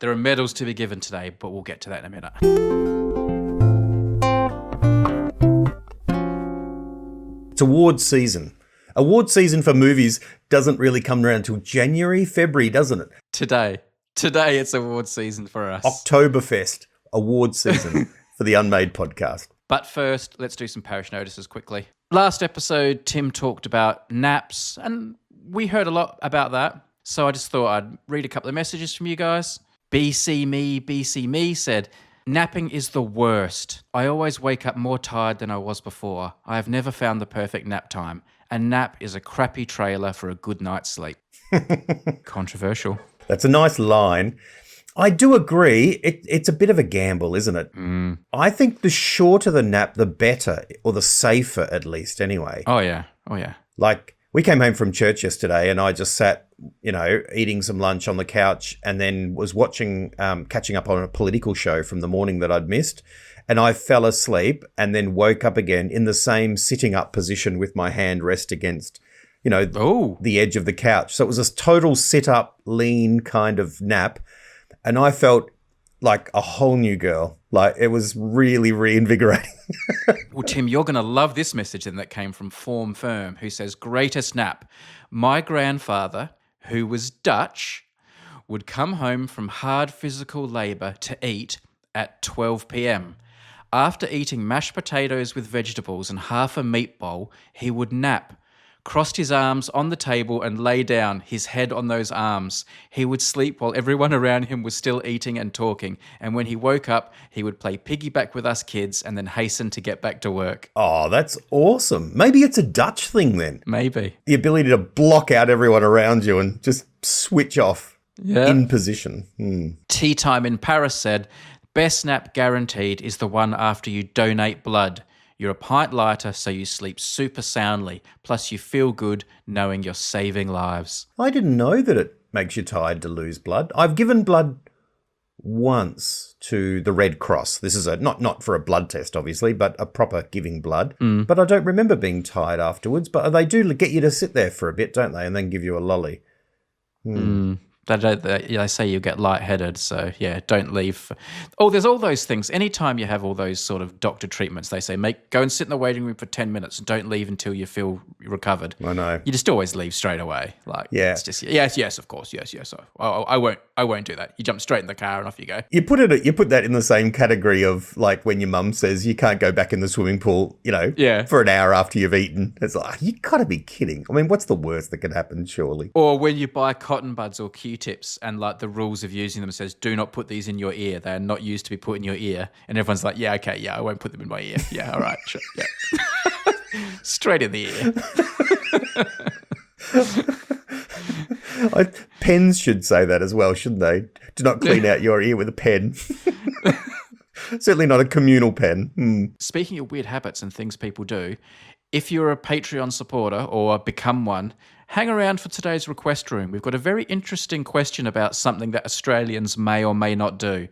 There are medals to be given today, but we'll get to that in a minute. It's award season. Award season for movies doesn't really come around until January, February, doesn't it? Today it's award season for us. Oktoberfest, award season for the Unmade podcast. But first, let's do some parish notices quickly. Last episode, Tim talked about naps, and we heard a lot about that. So I just thought I'd read a couple of messages from you guys. BC Me said, napping is the worst. I always wake up more tired than I was before. I have never found the perfect nap time. A nap is a crappy trailer for a good night's sleep. Controversial. That's a nice line. I do agree. It's a bit of a gamble, isn't it? Mm. I think the shorter the nap, the better, or the safer at least anyway. Oh, yeah. Like, we came home from church yesterday and I just sat, eating some lunch on the couch and then was watching, catching up on a political show from the morning that I'd missed. And I fell asleep and then woke up again in the same sitting up position with my hand rest against, the edge of the couch. So it was a total sit up, lean kind of nap. And I felt like a whole new girl. Like, it was really reinvigorating. Well, Tim, you're going to love this message then that came from Form Firm, who says, greatest nap. My grandfather, who was Dutch, would come home from hard physical labour to eat at 12 p.m. After eating mashed potatoes with vegetables and half a meatball, he would nap, crossed his arms on the table and lay down, his head on those arms. He would sleep while everyone around him was still eating and talking. And when he woke up, he would play piggyback with us kids and then hasten to get back to work. Oh, that's awesome. Maybe it's a Dutch thing then. Maybe. The ability to block out everyone around you and just switch off in position. Tea Time in Paris said, best nap guaranteed is the one after you donate blood. You're a pint lighter, so you sleep super soundly. Plus, you feel good knowing you're saving lives. I didn't know that it makes you tired to lose blood. I've given blood once to the Red Cross. This is not for a blood test, obviously, but a proper giving blood. But I don't remember being tired afterwards. But they do get you to sit there for a bit, don't they? And then give you a lolly. They say you get lightheaded, so yeah, don't leave. There's all those things. Anytime you have all those sort of doctor treatments, they say go and sit in the waiting room for 10 minutes and don't leave until you feel recovered. I know. You just always leave straight away. It's just yes, of course, yes. I won't do that. You jump straight in the car and off you go. You put that in the same category of like when your mum says you can't go back in the swimming pool, for an hour after you've eaten. It's like, you gotta be kidding. I mean, what's the worst that could happen, surely? Or when you buy cotton buds or Q-tips and like the rules of using them says, do not put these in your ear. They are not used to be put in your ear. And everyone's like, yeah, okay, yeah, I won't put them in my ear. Yeah, all right, sure, yeah. Straight in the ear. Pens should say that as well, shouldn't they? Do not clean out your ear with a pen. Certainly not a communal pen. Speaking of weird habits and things people do, if you're a Patreon supporter or become one, hang around for today's request room. We've got a very interesting question about something that Australians may or may not do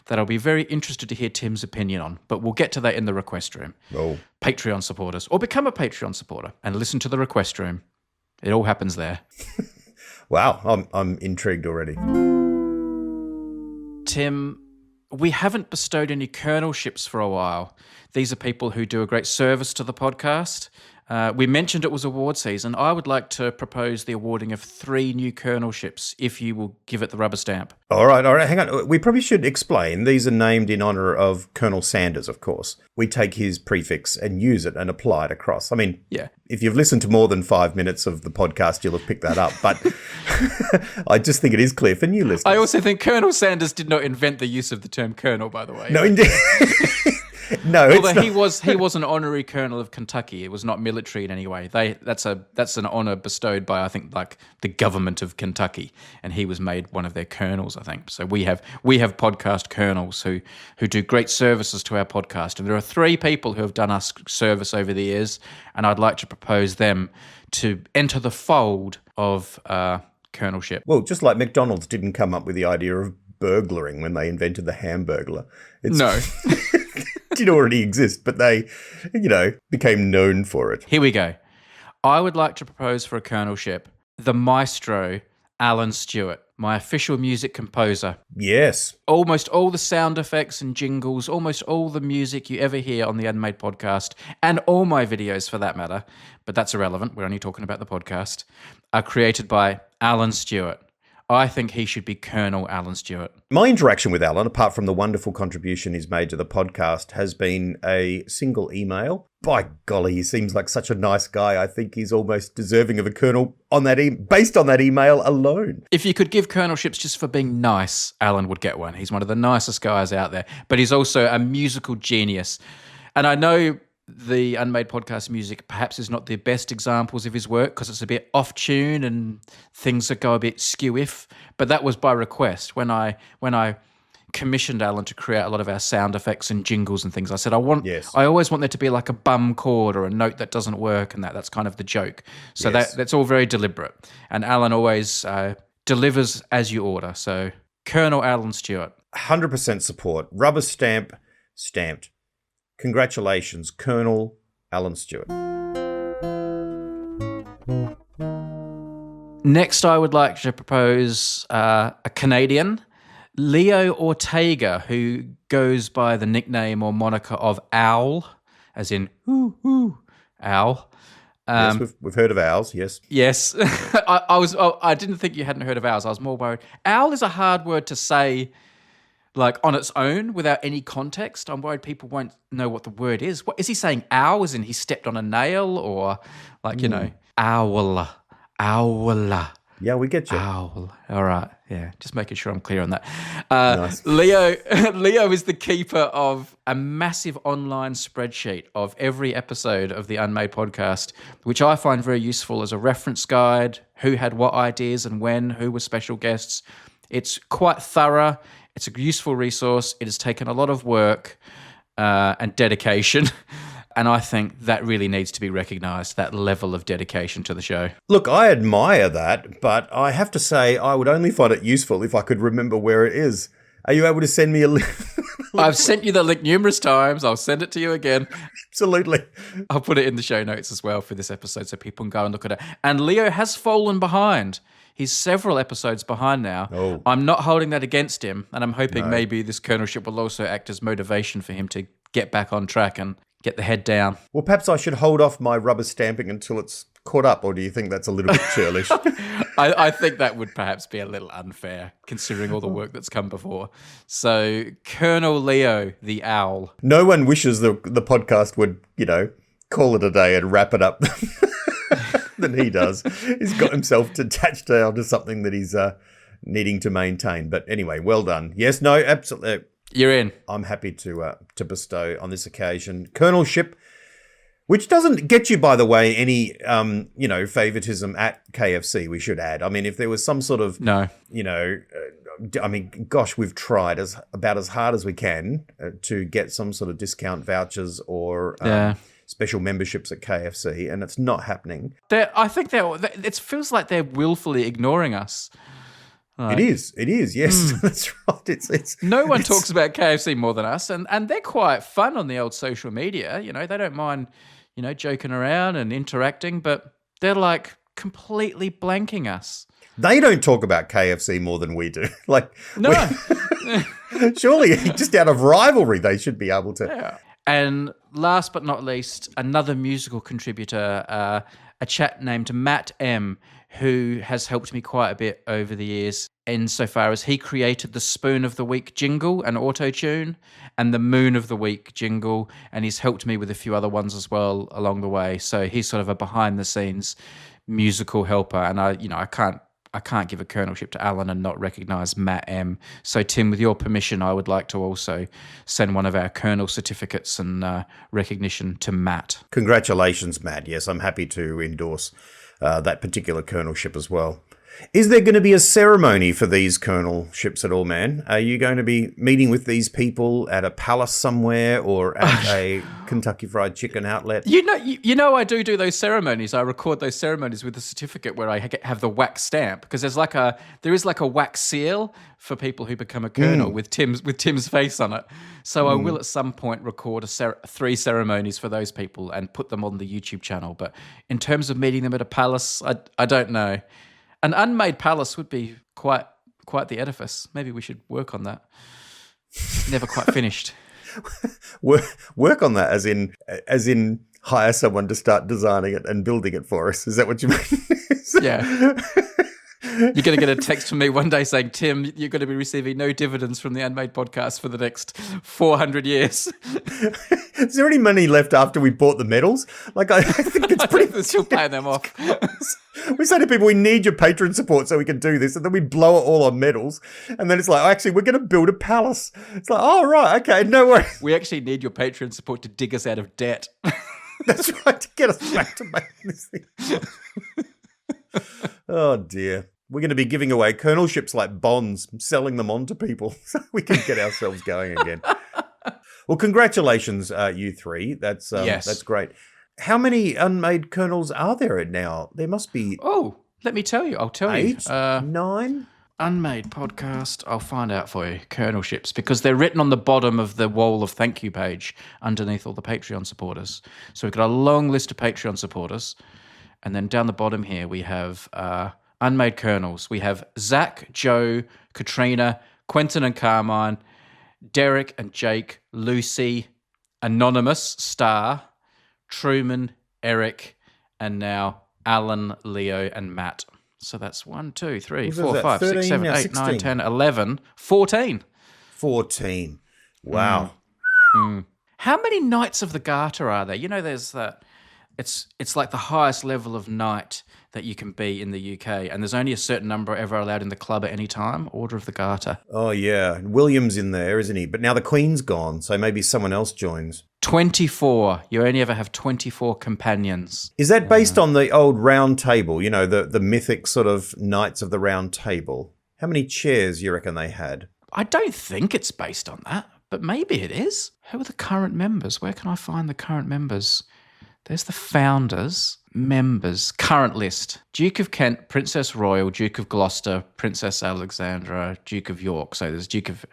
that I'll be very interested to hear Tim's opinion on, but we'll get to that in the request room. Oh. Patreon supporters, or become a Patreon supporter and listen to the request room. It all happens there. Wow, I'm intrigued already. Tim, we haven't bestowed any colonelships for a while. These are people who do a great service to the podcast. We mentioned it was award season. I would like to propose the awarding of 3 new colonelships if you will give it the rubber stamp. All right, hang on. We probably should explain. These are named in honour of Colonel Sanders, of course. We take his prefix and use it and apply it across. I mean, if you've listened to more than 5 minutes of the podcast, you'll have picked that up. But I just think it is clear for new listeners. I also think Colonel Sanders did not invent the use of the term colonel, by the way. No, indeed. No, although he was an honorary colonel of Kentucky. It was not military in any way. That's an honor bestowed by, I think, like the government of Kentucky, and he was made one of their colonels, I think. So we have podcast colonels who do great services to our podcast, and there are 3 people who have done us service over the years, and I'd like to propose them to enter the fold of colonelship. Well, just like McDonald's didn't come up with the idea of burglaring when they invented the Hamburglar. No. Did already exist, but they, became known for it. Here we go. I would like to propose for a colonelship the maestro, Alan Stewart. my official music composer. Yes. Almost all the sound effects and jingles, almost all the music you ever hear on the Unmade podcast, and all my videos for that matter, but that's irrelevant, we're only talking about the podcast, are created by Alan Stewart. I think he should be Colonel Alan Stewart. My interaction with Alan, apart from the wonderful contribution he's made to the podcast, has been a single email. By golly, he seems like such a nice guy. I think he's almost deserving of a colonel on that based on that email alone. If you could give colonelships just for being nice, Alan would get one. He's one of the nicest guys out there, but he's also a musical genius. And I know the Unmade podcast music perhaps is not the best examples of his work because it's a bit off tune and things that go a bit skew-if, but that was by request. When I commissioned Alan to create a lot of our sound effects and jingles and things, I said I always want there to be like a bum chord or a note that doesn't work, and that's kind of the joke. So that's all very deliberate, and Alan always delivers as you order. So Colonel Alan Stewart, 100% support. Rubber stamp stamped. Congratulations, Colonel Alan Stewart. Next, I would like to propose a Canadian, Leo Ortega, who goes by the nickname or moniker of Owl, as in owl. Yes, we've heard of owls. Yes. Yes, I didn't think you hadn't heard of owls. I was more worried. Owl is a hard word to say, like on its own without any context. I'm worried people won't know what the word is. What is he saying? Owl, as in he stepped on a nail, or like owl. Yeah, we get you. Owl. All right. Yeah, just making sure I'm clear on that. Nice. Leo is the keeper of a massive online spreadsheet of every episode of the Unmade podcast, which I find very useful as a reference guide, who had what ideas and when, who were special guests. It's quite thorough. It's a useful resource. It has taken a lot of work and dedication. And I think that really needs to be recognised, that level of dedication to the show. Look, I admire that, but I have to say I would only find it useful if I could remember where it is. Are you able to send me a link? I've sent you the link numerous times. I'll send it to you again. Absolutely. I'll put it in the show notes as well for this episode so people can go and look at it. And Leo has fallen behind. He's several episodes behind now. Oh. I'm not holding that against him, and I'm hoping maybe this colonelship will also act as motivation for him to get back on track and get the head down. Well, perhaps I should hold off my rubber stamping until it's caught up, or do you think that's a little bit churlish? I think that would perhaps be a little unfair, considering all the work that's come before. So, Colonel Leo, the owl. No one wishes the podcast would, call it a day and wrap it up than he does. He's got himself detached down to something that he's needing to maintain. But anyway, well done. Yes, no, absolutely. You're in. I'm happy to bestow on this occasion colonelship, which doesn't get you, by the way, any favoritism at KFC. We should add. I mean, if there was some sort of gosh, we've tried about as hard as we can to get some sort of discount vouchers or special memberships at KFC, and it's not happening. I think it feels like they're willfully ignoring us. It is. Yes, that's right. It's no one talks about KFC more than us, and they're quite fun on the old social media. They don't mind, joking around and interacting, but they're like completely blanking us. They don't talk about KFC more than we do. No. Surely, just out of rivalry, they should be able to. Yeah. And last but not least, another musical contributor, a chap named Matt M., who has helped me quite a bit over the years insofar as he created the Spoon of the Week jingle and auto-tune and the Moon of the Week jingle, and he's helped me with a few other ones as well along the way. So he's sort of a behind-the-scenes musical helper, and I can't give a colonelship to Alan and not recognise Matt M. So Tim, with your permission, I would like to also send one of our colonel certificates and recognition to Matt. Congratulations, Matt. Yes, I'm happy to endorse that particular colonelship as well. Is there going to be a ceremony for these colonelships at all, man? Are you going to be meeting with these people at a palace somewhere or at a Kentucky Fried Chicken outlet? I do those ceremonies. I record those ceremonies with a certificate where I have the wax stamp, because there is like a wax seal for people who become a colonel with Tim's face on it. So I will at some point record 3 ceremonies for those people and put them on the YouTube channel. But in terms of meeting them at a palace, I don't know. An unmade palace would be quite quite the edifice. Maybe we should work on that. Never quite finished. Work on that, as in hire someone to start designing it and building it for us. Is that what you mean? Yeah. You're going to get a text from me one day saying, Tim, you're going to be receiving no dividends from the Unmade podcast for the next 400 years. Is there any money left after we bought the medals? Like, I think it's pretty... They're still paying them off. We say to people, we need your patron support so we can do this. And then we blow it all on medals. And then it's like, actually, we're going to build a palace. It's like, oh, right, okay, no worries. We actually need your patron support to dig us out of debt. That's right, to get us back to making this thing. Oh, dear. We're going to be giving away colonelships like bonds, selling them on to people so we can get ourselves going again. Well, congratulations, you three. That's great. How many unmade colonels are there now? There must be... Oh, let me tell you. I'll tell 8, you. 9? Unmade podcast. I'll find out for you. Colonelships, because they're written on the bottom of the wall of thank you page underneath all the Patreon supporters. So we've got a long list of Patreon supporters. And then down the bottom here, we have unmade colonels. We have Zach, Joe, Katrina, Quentin and Carmine, Derek and Jake, Lucy, Anonymous, Star, Truman, Eric, and now Alan, Leo, and Matt. So that's 1, 2, 3, 4, 5, 6, 7, 8, 9, 10, 11, 14. 14. Wow. How many Knights of the Garter are there? You know, there's that. It's like the highest level of knight that you can be in the UK, and there's only a certain number ever allowed in the club at any time. Order of the Garter. Oh, yeah. William's in there, isn't he? But now the Queen's gone, so maybe someone else joins. 24. You only ever have 24 companions. Is that based on the old round table, you know, the mythic sort of Knights of the Round Table? How many chairs you reckon they had? I don't think it's based on that, but maybe it is. Who are the current members? Where can I find the current members? There's the founders, members, current list. Duke of Kent, Princess Royal, Duke of Gloucester, Princess Alexandra, Duke of York. So there's Duke of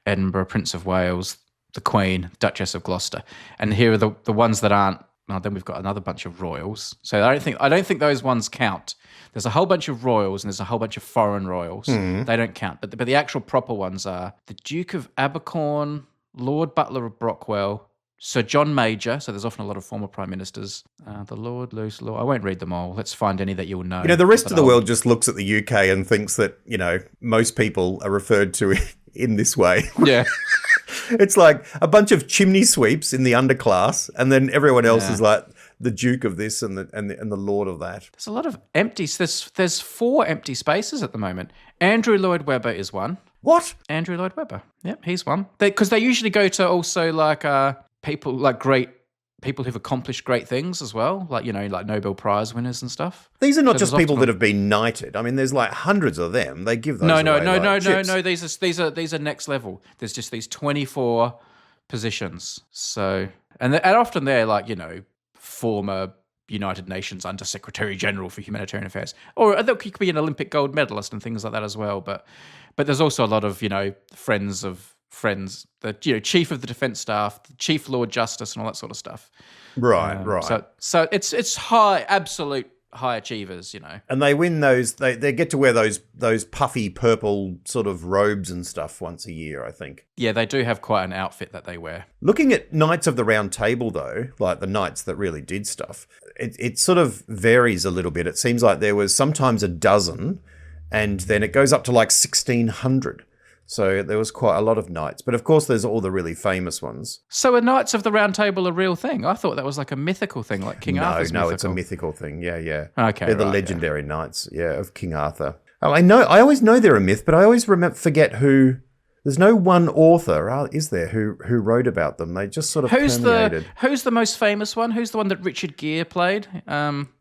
Edinburgh, Prince of Wales, the Queen, Duchess of Gloucester. And here are the ones that aren't. Well, then we've got another bunch of royals. So I don't think those ones count. There's a whole bunch of royals and there's a whole bunch of foreign royals. They don't count. But the actual proper ones are the Duke of Abercorn, Lord Butler of Brockwell, Sir John Major, so there's often a lot of former prime ministers. The Lord, Luce, Lord. I won't read them all. Let's find any that you'll know. You know, the rest of the world just looks at the UK and thinks that, you know, most people are referred to in this way. Yeah. It's like a bunch of chimney sweeps in the underclass, and then everyone else is like the Duke of this and the Lord of that. There's a lot of empty. There's 4 empty spaces at the moment. Andrew Lloyd Webber is one. What? Andrew Lloyd Webber. Yep, he's one. Because they usually go to also like people like great people who've accomplished great things as well, like, you know, like Nobel Prize winners and stuff. These are not just people that have been knighted. I mean, there's like hundreds of them. They give those away like chips. No. These are next level. There's just these 24 positions. So and often they're like, you know, former United Nations Under Secretary General for Humanitarian Affairs, or there could be an Olympic gold medalist and things like that as well. But there's also a lot of, you know, friends, the, you know, Chief of the Defence Staff, the Chief Lord Justice, and all that sort of stuff. Right. So it's high, absolute high achievers, you know. And they win those. They get to wear those puffy purple sort of robes and stuff once a year, I think. Yeah, they do have quite an outfit that they wear. Looking at Knights of the Round Table, though, like the knights that really did stuff, it sort of varies a little bit. It seems like there was sometimes a dozen, and then it goes up to like 1,600. So there was quite a lot of knights. But of course, there's all the really famous ones. So are Knights of the Round Table a real thing? I thought that was like a mythical thing, like King Arthur's mythical. No, it's a mythical thing. Yeah. Okay, they're the legendary knights, of King Arthur. Oh, I always know they're a myth, but I always forget who... There's no one author, is there, who wrote about them? They just sort of permeated. Who's the most famous one? Who's the one that Richard Gere played?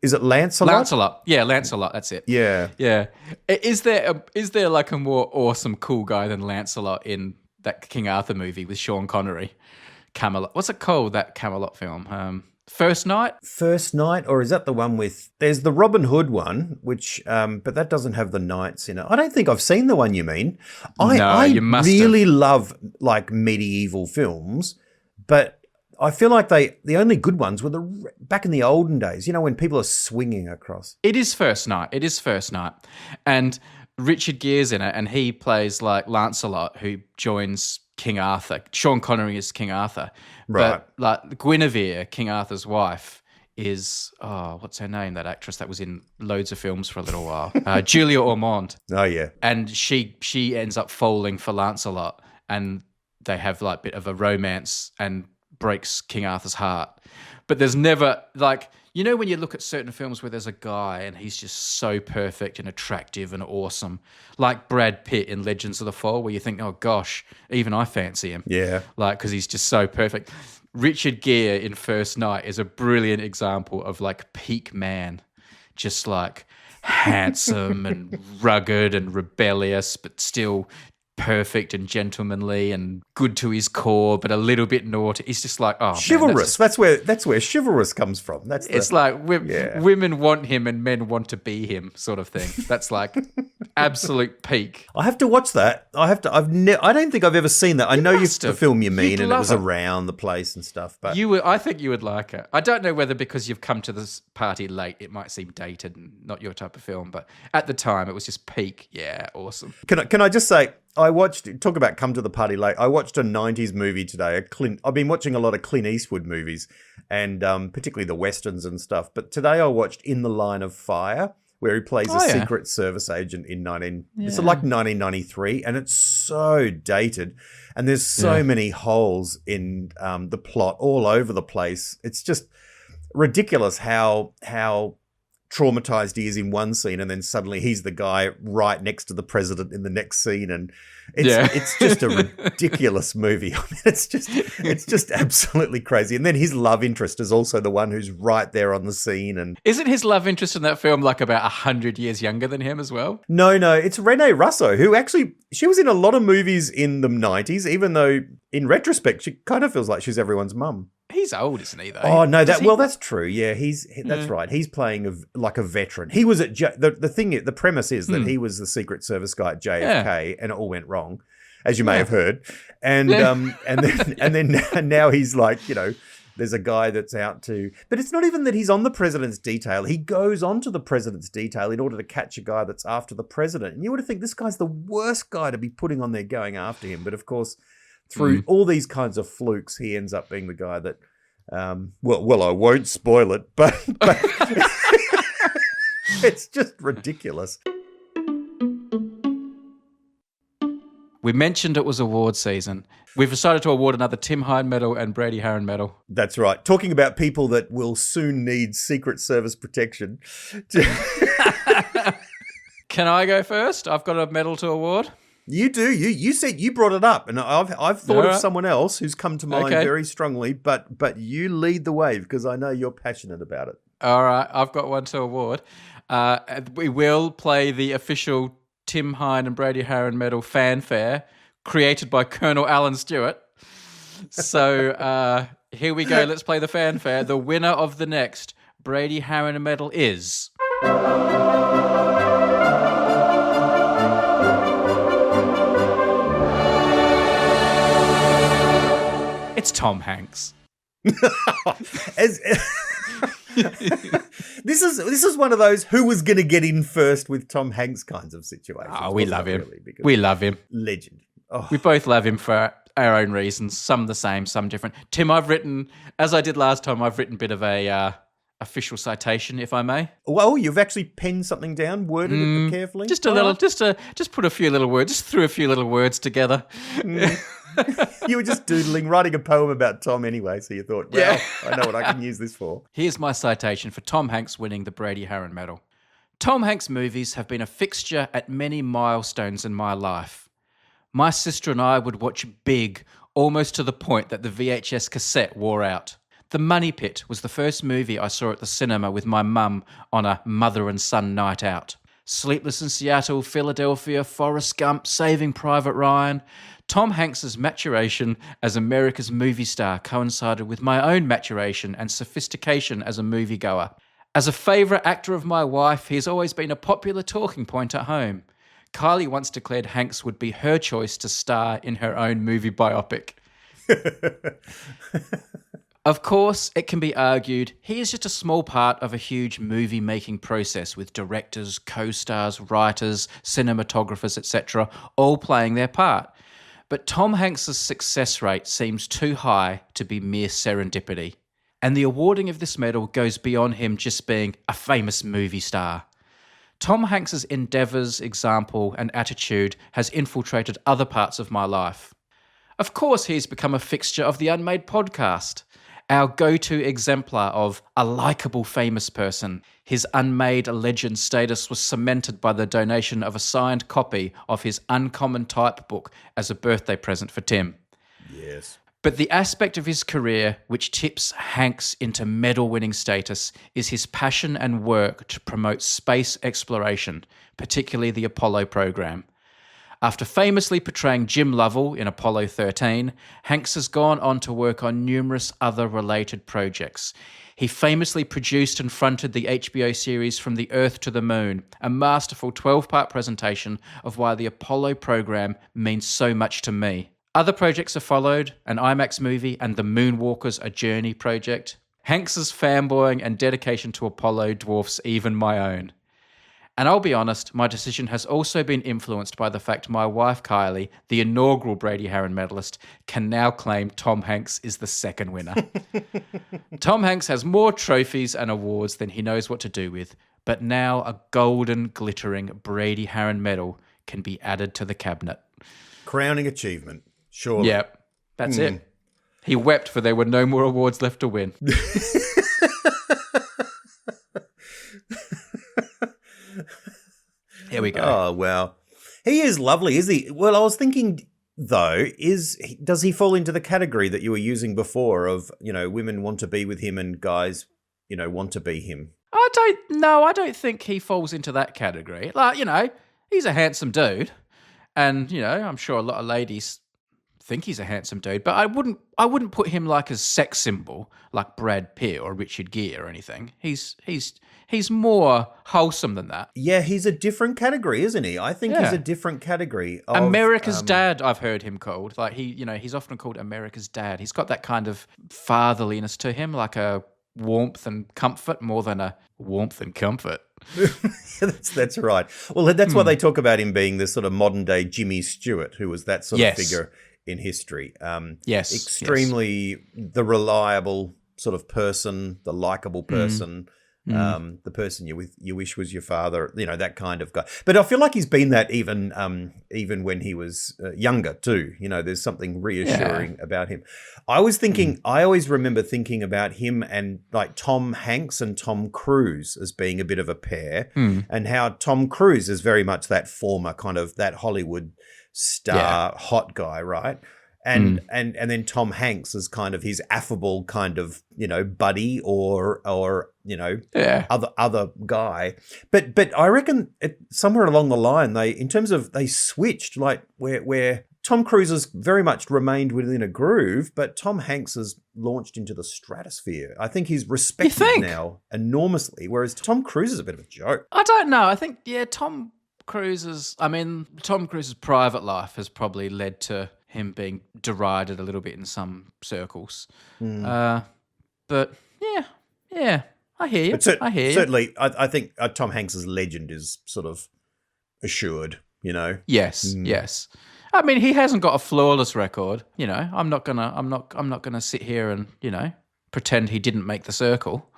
Is it Lancelot? Lancelot. Yeah, Lancelot. That's it. Yeah. Is there like a more awesome, cool guy than Lancelot in that King Arthur movie with Sean Connery? Camelot. What's it called, that Camelot film? First Night? First Night, or is that the one with... There's the Robin Hood one, which, but that doesn't have the knights in it. I don't think I've seen the one you mean. You must really love, like, medieval films, but I feel like the only good ones were back in the olden days, you know, when people are swinging across. It is First Night. And Richard Gere's in it, and he plays like Lancelot, who joins King Arthur. Sean Connery is King Arthur, Right. but like Guinevere, King Arthur's wife, is what's her name? That actress that was in loads of films for a little while, Julia Ormond, Oh, yeah. and she ends up falling for Lancelot, and they have like a bit of a romance and breaks King Arthur's heart. But there's never like, you know, when you look at certain films where there's a guy and he's just so perfect and attractive and awesome, like Brad Pitt in Legends of the Fall, where you think, oh gosh, even I fancy him. Yeah. Like, because he's just so perfect. Richard Gere in First Night is a brilliant example of like peak man, just like handsome and rugged and rebellious, but still perfect and gentlemanly and good to his core, but a little bit naughty. He's just like, oh, Chivalrous. Man, that's where chivalrous comes from. It's like women want him and men want to be him, sort of thing. That's like absolute peak. I have to watch that. I don't think I've ever seen that. I know the film you mean, and it was it. around the place and stuff. But I think you would like it. I don't know whether because you've come to this party late, it might seem dated and not your type of film, but at the time it was just peak. Yeah, awesome. Can I just say, talk about come to the party late. I watched a 90s movie today. I've been watching a lot of Clint Eastwood movies, and particularly the Westerns and stuff. But today I watched In the Line of Fire, where he plays a Secret Service agent in it's like 1993, and it's so dated. And there's so many holes in the plot all over the place. It's just ridiculous how traumatized he is in one scene, and then suddenly he's the guy right next to the president in the next scene, and it's just a ridiculous movie. I mean, it's just absolutely crazy. And then his love interest is also the one who's right there on the scene. And isn't his love interest in that film like about 100 years younger than him as well? No, it's Renee Russo, who actually she was in a lot of movies in the 90s, even though in retrospect she kind of feels like she's everyone's mum. He's old, isn't he, though? Oh, no, that's true. Yeah, that's right. He's playing like a veteran. He was at the premise is that he was the Secret Service guy at JFK, and it all went wrong, as you may have heard. And and then now he's like, you know, there's a guy that's out to, but it's not even that he's on the president's detail. He goes onto the president's detail in order to catch a guy that's after the president. And you would think this guy's the worst guy to be putting on there going after him. But of course, through all these kinds of flukes, he ends up being the guy that, well, I won't spoil it, but it's just ridiculous. We mentioned it was award season. We've decided to award another Tim Hine Medal and Brady Haran Medal. That's right. Talking about people that will soon need Secret Service protection. Can I go first? I've got a medal to award. You do. You said you brought it up, and I've thought of someone else who's come to mind very strongly. But you lead the way because I know you're passionate about it. All right, I've got one to award. We will play the official Tim Hine and Brady Haran Medal fanfare created by Colonel Alan Stewart. So here we go. Let's play the fanfare. The winner of the next Brady Haran Medal is. It's Tom Hanks. This is one of those who was going to get in first with Tom Hanks kinds of situations. Oh, we love him. We love him. Legend. Oh. We both love him for our own reasons. Some the same, some different. Tim, I've written, as I did last time, I've written a bit of a official citation, if I may. Well, you've actually penned something down, worded it carefully. Just a little, just put a few little words, just threw a few little words together. You were just doodling, writing a poem about Tom anyway, so you thought, well, I know what I can use this for. Here's my citation for Tom Hanks winning the Brady Haran Medal. Tom Hanks movies have been a fixture at many milestones in my life. My sister and I would watch big, almost to the point that the VHS cassette wore out. The Money Pit was the first movie I saw at the cinema with my mum on a mother and son night out. Sleepless in Seattle, Philadelphia, Forrest Gump, Saving Private Ryan. Tom Hanks's maturation as America's movie star coincided with my own maturation and sophistication as a moviegoer. As a favourite actor of my wife, he's always been a popular talking point at home. Kylie once declared Hanks would be her choice to star in her own movie biopic. Of course, it can be argued he is just a small part of a huge movie-making process with directors, co-stars, writers, cinematographers, etc., all playing their part. But Tom Hanks's success rate seems too high to be mere serendipity. And the awarding of this medal goes beyond him just being a famous movie star. Tom Hanks's endeavours, example, and attitude has infiltrated other parts of my life. Of course, he's become a fixture of the Unmade podcast, our go-to exemplar of a likeable famous person. His Unmade legend status was cemented by the donation of a signed copy of his Uncommon Type book as a birthday present for Tim. Yes. But the aspect of his career which tips Hanks into medal-winning status is his passion and work to promote space exploration, particularly the Apollo program. After famously portraying Jim Lovell in Apollo 13, Hanks has gone on to work on numerous other related projects. He famously produced and fronted the HBO series From the Earth to the Moon, a masterful 12-part presentation of why the Apollo program means so much to me. Other projects have followed, an IMAX movie and the Moonwalkers A Journey project. Hanks's fanboying and dedication to Apollo dwarfs even my own. And I'll be honest, my decision has also been influenced by the fact my wife Kylie, the inaugural Brady Haran medalist, can now claim Tom Hanks is the second winner. Tom Hanks has more trophies and awards than he knows what to do with, but now a golden, glittering Brady Haran medal can be added to the cabinet. Crowning achievement, surely. Yep, that's it. He wept for there were no more awards left to win. Here we go. Oh, wow. He is lovely, is he? Well, I was thinking, though, does he fall into the category that you were using before of, women want to be with him and guys, want to be him? I don't think he falls into that category. He's a handsome dude. And, I'm sure a lot of ladies think he's a handsome dude, but I wouldn't put him like a sex symbol like Brad Pitt or Richard Gere or anything. He's more wholesome than that. Yeah, he's a different category, isn't he? I think he's a different category of America's dad, I've heard him called. Like he's often called America's dad. He's got that kind of fatherliness to him, like a warmth and comfort more than a warmth and comfort. That's right. Well, that's why they talk about him being this sort of modern day Jimmy Stewart, who was that sort of figure in history. Extremely the reliable sort of person, the likable person, the person you wish was your father, that kind of guy. But I feel like he's been that even when he was younger too. There's something reassuring about him. I always remember thinking about him and like Tom Hanks and Tom Cruise as being a bit of a pair, and how Tom Cruise is very much that former kind of that Hollywood star hot guy, right? And then Tom Hanks is kind of his affable kind of, buddy or other guy. But I reckon somewhere along the line they switched, like where Tom Cruise has very much remained within a groove, but Tom Hanks has launched into the stratosphere. I think he's respected now enormously, whereas Tom Cruise is a bit of a joke. I don't know. I think Tom Cruise's private life has probably led to him being derided a little bit in some circles. But yeah, I hear you. Certainly, I think Tom Hanks's legend is sort of assured, Yes, yes. I mean, he hasn't got a flawless record, I'm not gonna sit here and, pretend he didn't make the circle.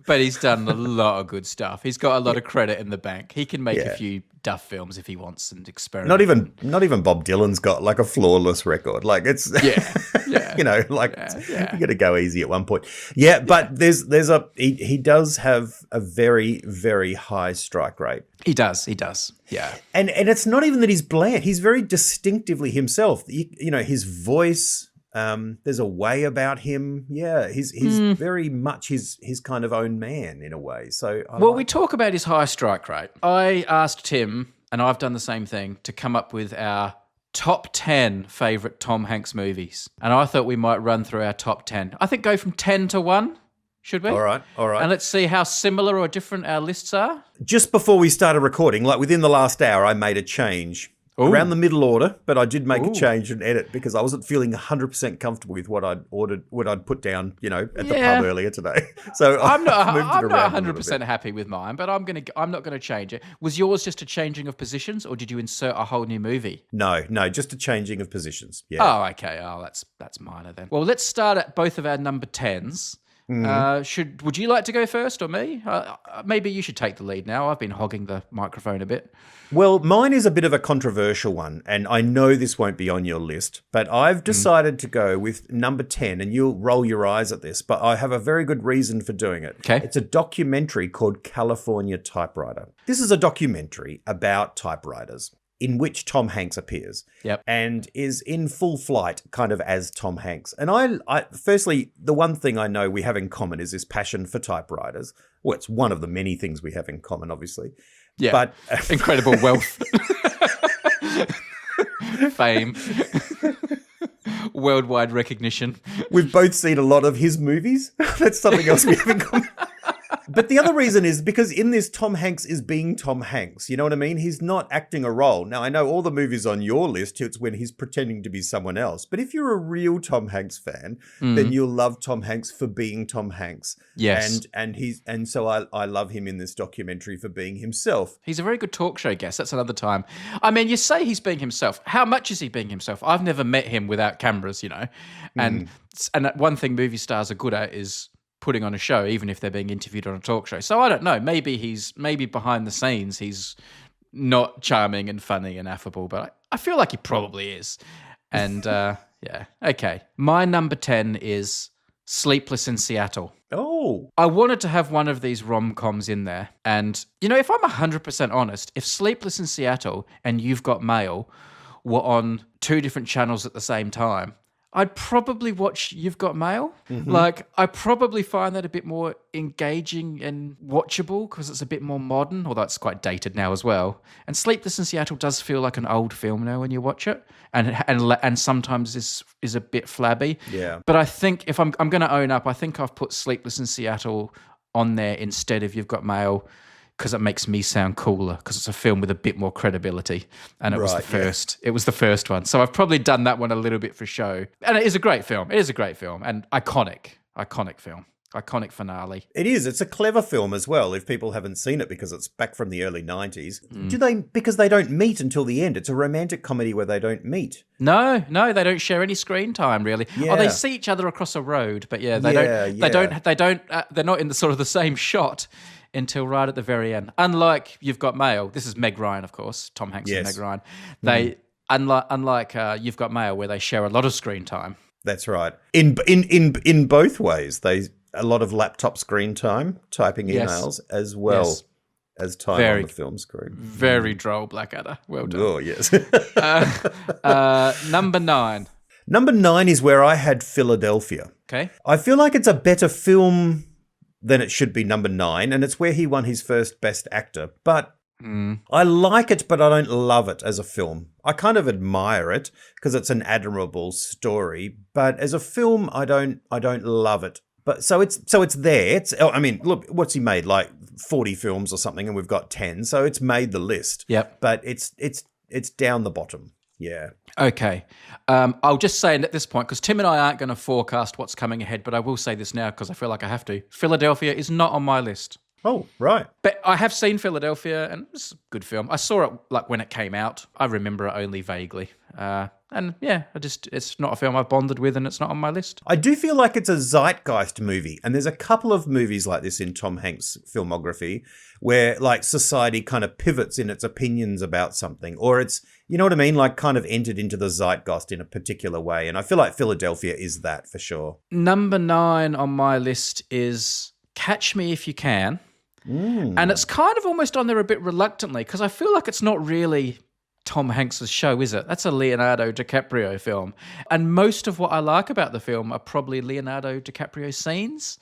But he's done a lot of good stuff. He's got a lot of credit in the bank. He can make a few duff films if he wants and experiment. Not even Bob Dylan's got like a flawless record. Like it's you got to go easy at one point. Yeah, but he does have a very, very high strike rate. He does. Yeah. And it's not even that he's bland. He's very distinctively himself. His voice. There's a way about him. Yeah, he's very much his kind of own man in a way. So we talk about his high strike rate. I asked Tim, and I've done the same thing, to come up with our top 10 favourite Tom Hanks movies. And I thought we might run through our top 10. I think go from 10 to 1, should we? All right. And let's see how similar or different our lists are. Just before we started recording, like within the last hour, I made a change around the middle order, but I did make a change and edit because I wasn't feeling 100% comfortable with what I'd ordered, what I'd put down, at the pub earlier today. So I'm not. moved it I'm not around 100% happy with mine, but I'm not gonna change it. Was yours just a changing of positions, or did you insert a whole new movie? No, just a changing of positions. Yeah. Oh, okay. Oh, that's minor then. Well, let's start at both of our number 10s. Would you like to go first or me? Maybe you should take the lead now. I've been hogging the microphone a bit. Well, mine is a bit of a controversial one, and I know this won't be on your list, but I've decided to go with number 10, and you'll roll your eyes at this, but I have a very good reason for doing it. Okay. It's a documentary called California Typewriter. This is a documentary about typewriters, in which Tom Hanks appears. Yep. And is in full flight kind of as Tom Hanks. And I firstly, the one thing I know we have in common is this passion for typewriters. Well, it's one of the many things we have in common, obviously. Yeah. But incredible wealth. Fame. Worldwide recognition. We've both seen a lot of his movies. That's something else we have in common. But the other reason is because in this, Tom Hanks is being Tom Hanks. You know what I mean? He's not acting a role. Now, I know all the movies on your list, it's when he's pretending to be someone else. But if you're a real Tom Hanks fan, then you'll love Tom Hanks for being Tom Hanks. Yes. And so I love him in this documentary for being himself. He's a very good talk show guest. That's another time. I mean, you say he's being himself. How much is he being himself? I've never met him without cameras, And one thing movie stars are good at is putting on a show, even if they're being interviewed on a talk show. So I don't know. Maybe behind the scenes he's not charming and funny and affable, but I feel like he probably is. And yeah, okay. My number 10 is Sleepless in Seattle. Oh. I wanted to have one of these rom-coms in there. And, if I'm 100% honest, if Sleepless in Seattle and You've Got Mail were on two different channels at the same time, I'd probably watch You've Got Mail. I probably find that a bit more engaging and watchable because it's a bit more modern, although it's quite dated now as well. And Sleepless in Seattle does feel like an old film now when you watch it, and sometimes is a bit flabby. Yeah. But I think if I'm going to own up, I think I've put Sleepless in Seattle on there instead of You've Got Mail, because it makes me sound cooler, because it's a film with a bit more credibility, and it was the first. Yeah. It was the first one, so I've probably done that one a little bit for show. And it is a great film. It is a great film, and iconic film, iconic finale. It is. It's a clever film as well. If people haven't seen it, because it's back from the early 90s, because they don't meet until the end. It's a romantic comedy where they don't meet. No, they don't share any screen time really. Yeah. Oh, they see each other across a road, but they don't. They're not in the sort of the same shot until right at the very end. Unlike You've Got Mail, this is Meg Ryan, of course, Tom Hanks and Meg Ryan. They unlike You've Got Mail, where they share a lot of screen time. That's right. In both ways, a lot of laptop screen time, typing emails, as well as time on the film screen. Very droll, Blackadder. Well done. Oh yes. Number 9. Number 9 is where I had Philadelphia. Okay. I feel like it's a better film then it should be number 9, and it's where he won his first Best Actor. But I like it, but I don't love it as a film. I kind of admire it because it's an admirable story, but as a film, I don't love it. But so it's there. Look, what's he made? Like 40 films or something, and we've got 10, so it's made the list. Yep. But it's down the bottom. Yeah. Okay. I'll just say at this point, because Tim and I aren't going to forecast what's coming ahead, but I will say this now because I feel like I have to. Philadelphia is not on my list. Oh, right. But I have seen Philadelphia, and it's a good film. I saw it when it came out. I remember it only vaguely. It's not a film I've bonded with, and it's not on my list. I do feel like it's a zeitgeist movie, and there's a couple of movies like this in Tom Hanks' filmography where like society kind of pivots in its opinions about something, or it's, you know what I mean, like kind of entered into the zeitgeist in a particular way. And I feel like Philadelphia is that for sure. Number 9 on my list is Catch Me If You Can. And it's kind of almost on there a bit reluctantly because I feel like it's not really Tom Hanks' show, is it? That's a Leonardo DiCaprio film. And most of what I like about the film are probably Leonardo DiCaprio scenes.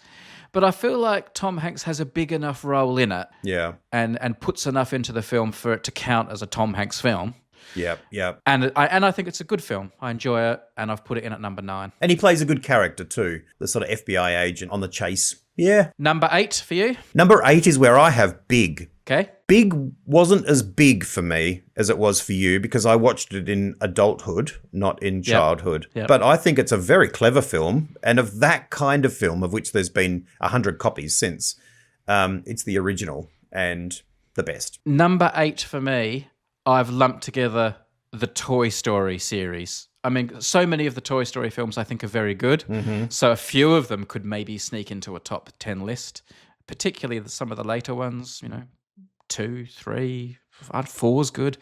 But I feel like Tom Hanks has a big enough role in it. Yeah. And puts enough into the film for it to count as a Tom Hanks film. Yep. And I think it's a good film. I enjoy it, and I've put it in at number 9. And he plays a good character too, the sort of FBI agent on the chase. Yeah. Number 8 for you? Number 8 is where I have Big. Okay. Big wasn't as big for me as it was for you because I watched it in adulthood, not in childhood. Yep. But I think it's a very clever film, and of that kind of film, of which there's been 100 copies since, it's the original and the best. Number 8 for me, I've lumped together the Toy Story series. I mean, so many of the Toy Story films I think are very good. Mm-hmm. So a few of them could maybe sneak into a top 10 list, particularly some of the later ones, 2, 3, 4's good.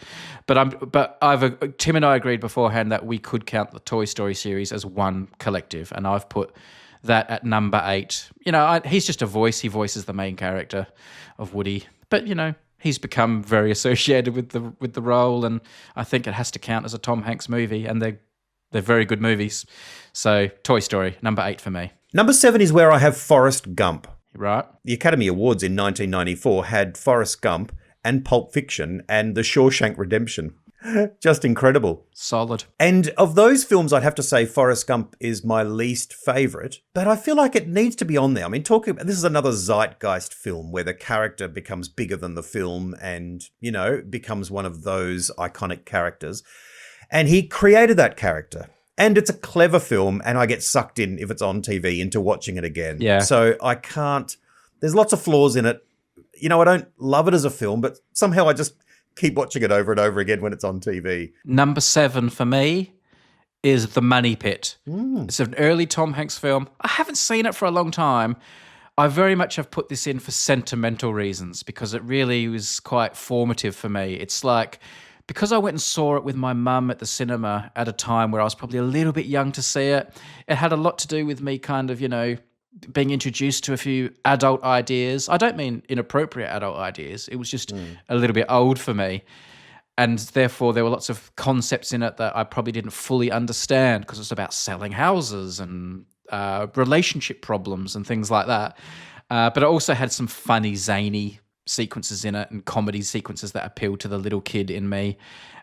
But Tim and I agreed beforehand that we could count the Toy Story series as one collective, and I've put that at number 8. He's just a voice. He voices the main character of Woody. But, he's become very associated with the role, and I think it has to count as a Tom Hanks movie, and they're very good movies. So Toy Story, number 8 for me. Number 7 is where I have Forrest Gump. Right. The Academy Awards in 1994 had Forrest Gump and Pulp Fiction and The Shawshank Redemption. Just incredible. Solid. And of those films, I'd have to say Forrest Gump is my least favourite, but I feel like it needs to be on there. I mean, this is another zeitgeist film where the character becomes bigger than the film and, becomes one of those iconic characters. And he created that character. And it's a clever film, and I get sucked in, if it's on TV, into watching it again. Yeah. So I can't... There's lots of flaws in it. I don't love it as a film, but somehow I just keep watching it over and over again when it's on TV. Number 7 for me is The Money Pit. It's an early Tom Hanks film. I haven't seen it for a long time. I very much have put this in for sentimental reasons because it really was quite formative for me. It's like... Because I went and saw it with my mum at the cinema at a time where I was probably a little bit young to see it, it had a lot to do with me kind of, being introduced to a few adult ideas. I don't mean inappropriate adult ideas. It was just a little bit old for me. And therefore, there were lots of concepts in it that I probably didn't fully understand because it's about selling houses and relationship problems and things like that. But it also had some funny, zany sequences in it and comedy sequences that appeal to the little kid in me.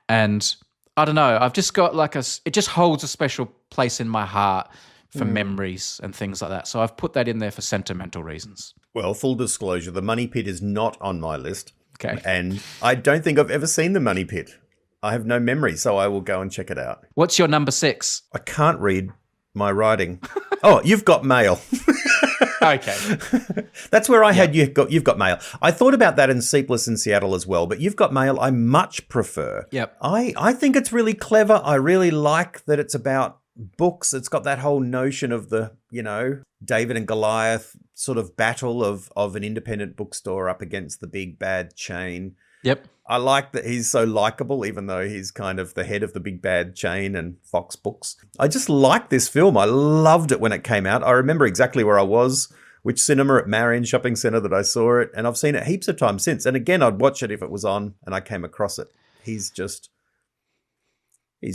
And I don't know, I've just got it just holds a special place in my heart for memories and things like that. So I've put that in there for sentimental reasons. Well, full disclosure, The Money Pit is not on my list. Okay. And I don't think I've ever seen The Money Pit. I have no memory, so I will go and check it out. What's your number 6? I can't read my writing. Oh, You've Got Mail. Okay. That's where I had You've Got Mail. I thought about that in Sleepless in Seattle as well, but You've Got Mail I much prefer. Yep. I think it's really clever. I really like that it's about books. It's got that whole notion of the, David and Goliath sort of battle of an independent bookstore up against the big bad chain. Yep. I like that he's so likable, even though he's kind of the head of the big bad chain and Fox Books. I just like this film. I loved it when it came out. I remember exactly where I was, which cinema at Marion Shopping Centre that I saw it, and I've seen it heaps of times since. And again, I'd watch it if it was on and I came across it. He's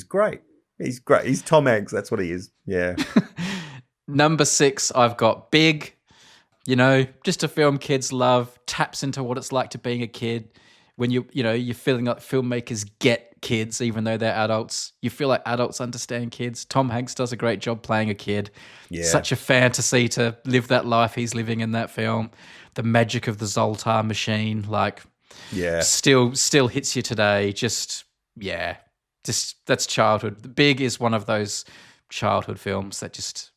great. He's great. He's Tom Hanks. That's what he is. Yeah. Number 6, I've got Big. Just a film kids love, taps into what it's like to being a kid. When you're feeling like filmmakers get kids, even though they're adults. You feel like adults understand kids. Tom Hanks does a great job playing a kid. Yeah. Such a fantasy to live that life he's living in that film. The magic of the Zoltar machine, still hits you today. Just that's childhood. Big is one of those childhood films that just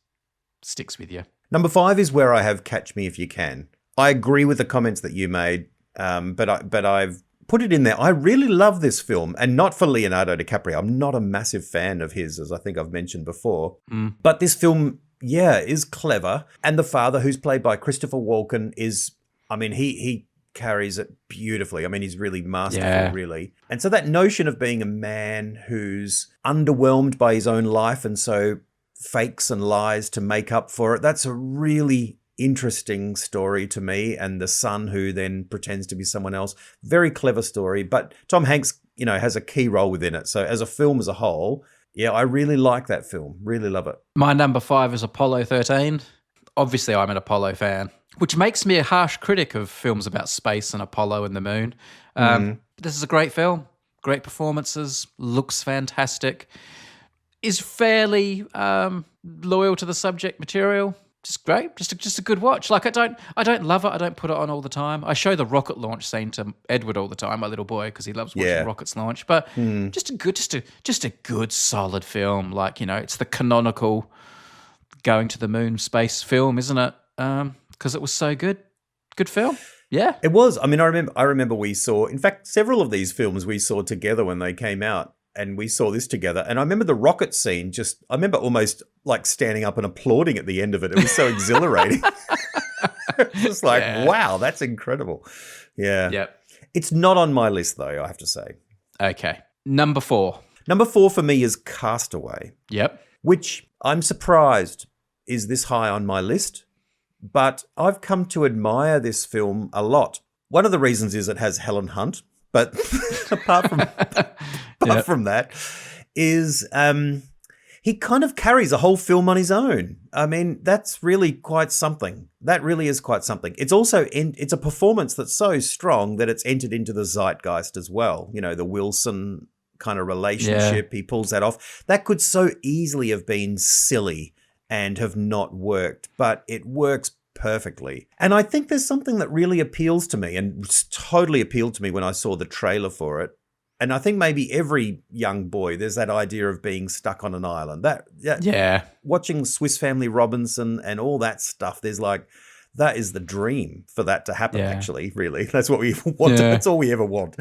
sticks with you. Number 5 is where I have Catch Me If You Can. I agree with the comments that you made, but I've put it in there. I really love this film, and not for Leonardo DiCaprio. I'm not a massive fan of his, as I think I've mentioned before. But this film, is clever. And the father, who's played by Christopher Walken, he carries it beautifully. I mean, he's really masterful, really. And so that notion of being a man who's underwhelmed by his own life and so fakes and lies to make up for it, that's a really interesting story to me. And the son who then pretends to be someone else, very clever story. But Tom Hanks, has a key role within it. So as a film as a whole, I really like that film. Really love it. My number 5 is Apollo 13. Obviously, I'm an Apollo fan, which makes me a harsh critic of films about space and Apollo and the moon. This is a great film. Great performances. Looks fantastic. Is fairly loyal to the subject material. just great, just a good watch. Like I don't love it. I don't put it on all the time. I show the rocket launch scene to Edward all the time, my little boy, because he loves watching rockets launch. But just a good solid film. Like, it's the canonical going to the moon space film, isn't it? Because it was so good. Good film. Yeah, it was. I mean, I remember we saw, in fact, several of these films we saw together when they came out. And we saw this together. And I remember the rocket scene, I remember almost like standing up and applauding at the end of it. It was so exhilarating. It was just like, wow, that's incredible. Yeah. Yep. It's not on my list, though, I have to say. Okay. Number 4. Number 4 for me is Castaway. Yep. Which I'm surprised is this high on my list. But I've come to admire this film a lot. One of the reasons is it has Helen Hunt. But apart from that, is he kind of carries a whole film on his own. I mean, that's really quite something. That really is quite something. It's also it's a performance that's so strong that it's entered into the zeitgeist as well. The Wilson kind of relationship. He pulls that off. That could so easily have been silly and have not worked, but it works perfectly. And I think there's something that really appeals to me and totally appealed to me when I saw the trailer for it. And I think maybe every young boy, there's that idea of being stuck on an island. Watching Swiss Family Robinson and all that stuff, there's like, that is the dream for that to happen, actually, really. That's what we want. That's all we ever want.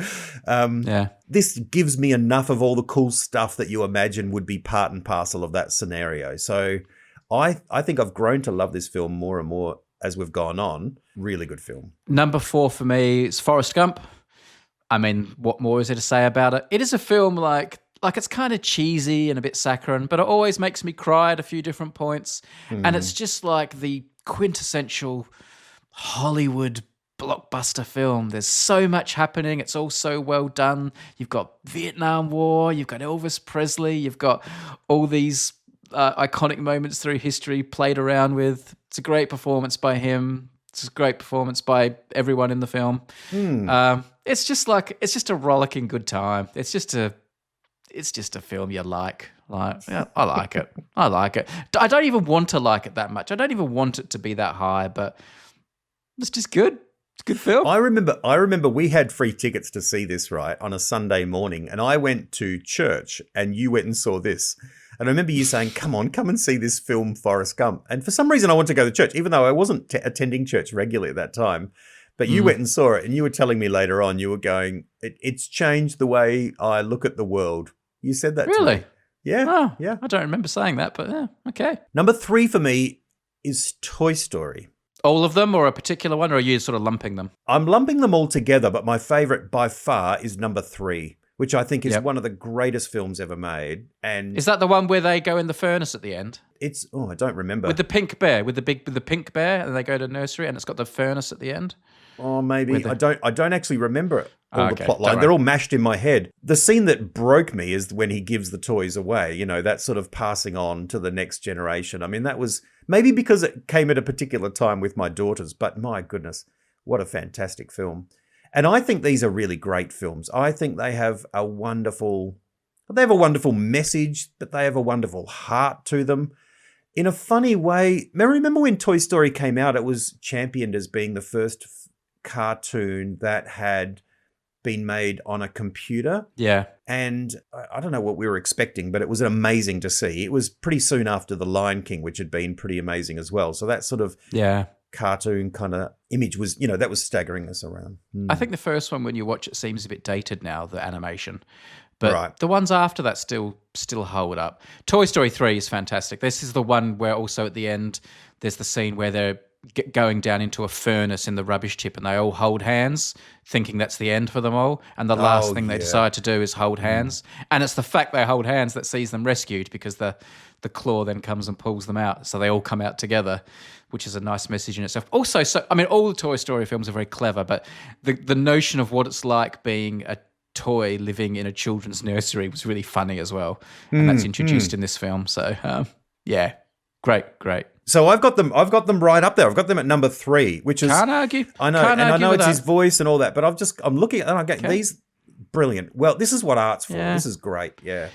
This gives me enough of all the cool stuff that you imagine would be part and parcel of that scenario. So I think I've grown to love this film more and more as we've gone on. Really good film. Number 4 for me is Forrest Gump. I mean, what more is there to say about it? It is a film like it's kind of cheesy and a bit saccharine, but it always makes me cry at a few different points. And it's just like the quintessential Hollywood blockbuster film. There's so much happening. It's all so well done. You've got Vietnam War, you've got Elvis Presley, you've got all these iconic moments through history played around with. It's a great performance by him. It's a great performance by everyone in the film. It's just a rollicking good time. It's just a film you like. I like it. I like it. I don't even want to like it that much. I don't even want it to be that high, but it's just good. It's a good film. I remember we had free tickets to see this, right, on a Sunday morning, and I went to church and you went and saw this. And I remember you saying, come and see this film, Forrest Gump. And for some reason, I wanted to go to church, even though I wasn't attending church regularly at that time. But you went and saw it, and you were telling me later on, you were going, it's changed the way I look at the world. You said that really? To me. Yeah. Oh, yeah. I don't remember saying that, but yeah, okay. Number 3 for me is Toy Story. All of them, or a particular one, or are you sort of lumping them? I'm lumping them all together, but my favourite by far is number 3. Which I think is one of the greatest films ever made. And is that the one where they go in the furnace at the end? I don't remember. With the pink bear, with the pink bear, and they go to nursery, and it's got the furnace at the end. Oh, maybe I don't actually remember all the plot line. They're all mashed in my head. The scene that broke me is when he gives the toys away. That sort of passing on to the next generation. I mean, that was maybe because it came at a particular time with my daughters, but my goodness, what a fantastic film. And I think these are really great films. I think they have a wonderful message, but they have a wonderful heart to them. In a funny way, remember when Toy Story came out, it was championed as being the first cartoon that had been made on a computer. Yeah. And I don't know what we were expecting, but it was amazing to see. It was pretty soon after The Lion King, which had been pretty amazing as well. So that sort of cartoon kind of image was, that was staggering us around. I think the first one, when you watch it, seems a bit dated now, the animation. But the ones after that still hold up. Toy Story 3 is fantastic. This is the one where also at the end, there's the scene where they're going down into a furnace in the rubbish tip and they all hold hands, thinking that's the end for them all. And the last thing they decide to do is hold hands. And it's the fact they hold hands that sees them rescued, because the claw then comes and pulls them out. So they all come out together, which is a nice message in itself. Also, all the Toy Story films are very clever, but the notion of what it's like being a toy living in a children's nursery was really funny as well. And that's introduced in this film. So, great. So I've got them right up there. I've got them at number 3, which is... Can't argue. I know, I know it's his voice and all that, but I'm looking at, and I'm getting these brilliant. Well, this is what art's for. Yeah. This is great, yeah.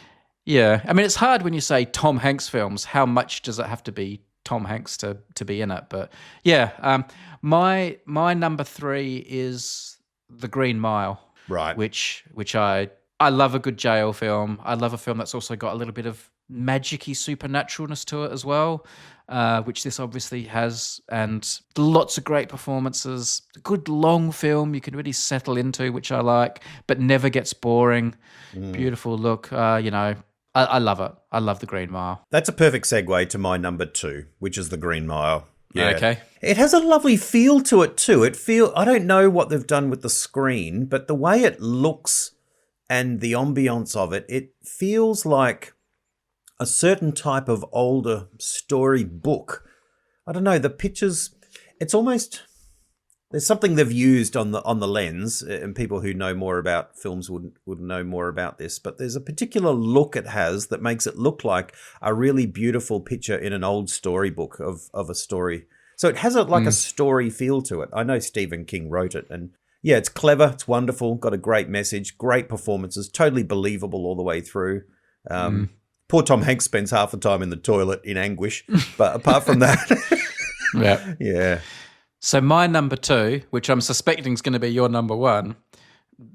Yeah. I mean, it's hard when you say Tom Hanks films, how much does it have to be Tom Hanks to be in it. But yeah, my number 3 is The Green Mile, Right. which I love a good jail film. I love a film that's also got a little bit of magic-y supernaturalness to it as well, which this obviously has, and lots of great performances. Good long film you can really settle into, which I like, but never gets boring. Beautiful look, I love it. I love The Green Mile. That's a perfect segue to my number 2, which is The Green Mile. Yeah. Okay. It has a lovely feel to it too. I don't know what they've done with the screen, but the way it looks and the ambience of it, it feels like a certain type of older story book. I don't know, the pictures, it's almost, there's something they've used on the lens, and people who know more about films would know more about this, but there's a particular look it has that makes it look like a really beautiful picture in an old storybook of a story. So it has a story feel to it. I know Stephen King wrote it, and yeah, it's clever, it's wonderful, got a great message, great performances, totally believable all the way through. Poor Tom Hanks spends half the time in the toilet in anguish, but apart from that, yeah. So my number 2, which I'm suspecting is going to be your number 1,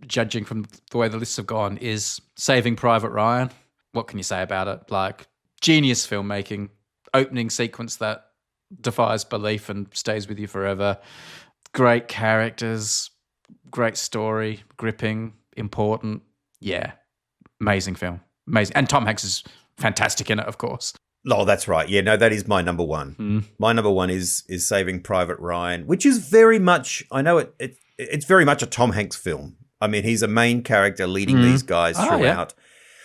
judging from the way the lists have gone, is Saving Private Ryan. What can you say about it? Like, genius filmmaking, opening sequence that defies belief and stays with you forever. Great characters, great story, gripping, important. Yeah, amazing film. Amazing. And Tom Hanks is fantastic in it, of course. Oh, that's right. Yeah, no, that is my number 1. My number 1 is Saving Private Ryan, which is very much, I know it's very much a Tom Hanks film. I mean, he's a main character leading these guys throughout.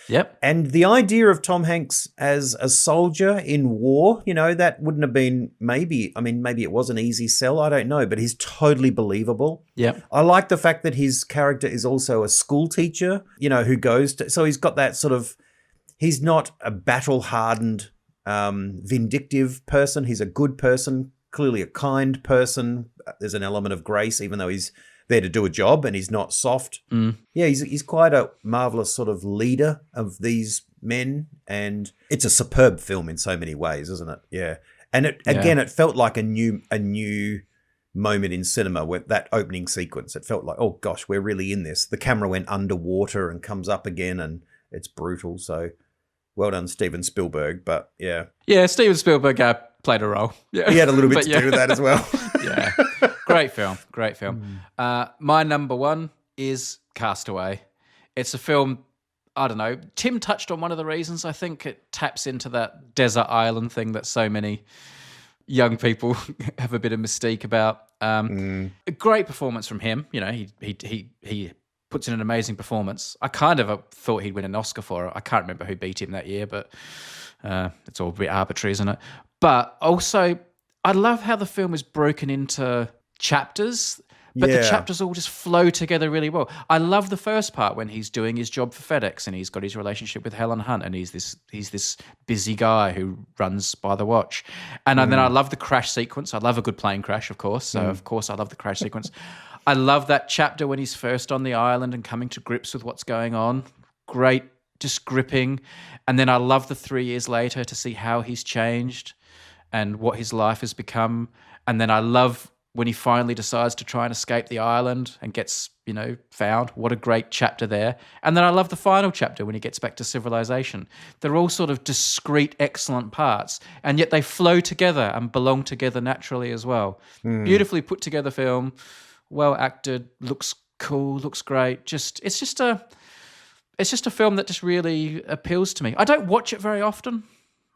Yep. And the idea of Tom Hanks as a soldier in war, that wouldn't have been maybe it was an easy sell. I don't know, but he's totally believable. Yep. I like the fact that his character is also a school teacher, who goes to, so he's got that sort of, he's not a battle-hardened, vindictive person. He's a good person, clearly a kind person. There's an element of grace, even though he's there to do a job and he's not soft. Yeah, he's quite a marvelous sort of leader of these men, and it's a superb film in so many ways, isn't it? Yeah, and it felt like a new moment in cinema with that opening sequence. It felt like, oh gosh, we're really in this. The camera went underwater and comes up again, and it's brutal. So well done, Steven Spielberg. But yeah, Steven Spielberg played a role. Yeah, he had a little bit to do with that as well. Yeah. Great film. My number 1 is Castaway. It's a film, I don't know, Tim touched on one of the reasons. I think it taps into that desert island thing that so many young people have a bit of mystique about. A great performance from him. He puts in an amazing performance. I kind of thought he'd win an Oscar for it. I can't remember who beat him that year, but it's all a bit arbitrary, isn't it? But also, I love how the film is broken into chapters, but the chapters all just flow together really well. I love the first part when he's doing his job for FedEx and he's got his relationship with Helen Hunt, and he's this busy guy who runs by the watch. And then I love the crash sequence. I love a good plane crash, of course. So of course I love the crash sequence. I love that chapter when he's first on the island and coming to grips with what's going on. Great, just gripping. And then I love the 3 years later to see how he's changed and what his life has become. And then I love when he finally decides to try and escape the island and gets, found. What a great chapter there. And then I love the final chapter when he gets back to civilization. They're all sort of discrete, excellent parts, and yet they flow together and belong together naturally as well. Beautifully put together film, well acted, looks cool, looks great. It's just a film that just really appeals to me. I don't watch it very often.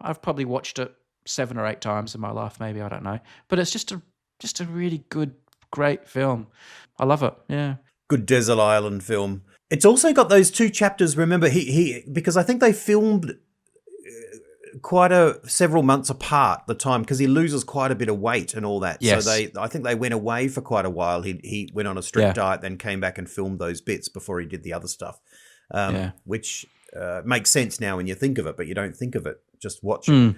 I've probably watched it 7 or 8 times in my life, maybe, I don't know. But it's just a really good, great film. I love it, yeah. Good desert island film. It's also got those 2 chapters. Remember, he because I think they filmed several months apart the time, because he loses quite a bit of weight and all that. Yes. So I think they went away for quite a while. He went on a strict diet, then came back and filmed those bits before he did the other stuff, which makes sense now when you think of it, but you don't think of it just watching.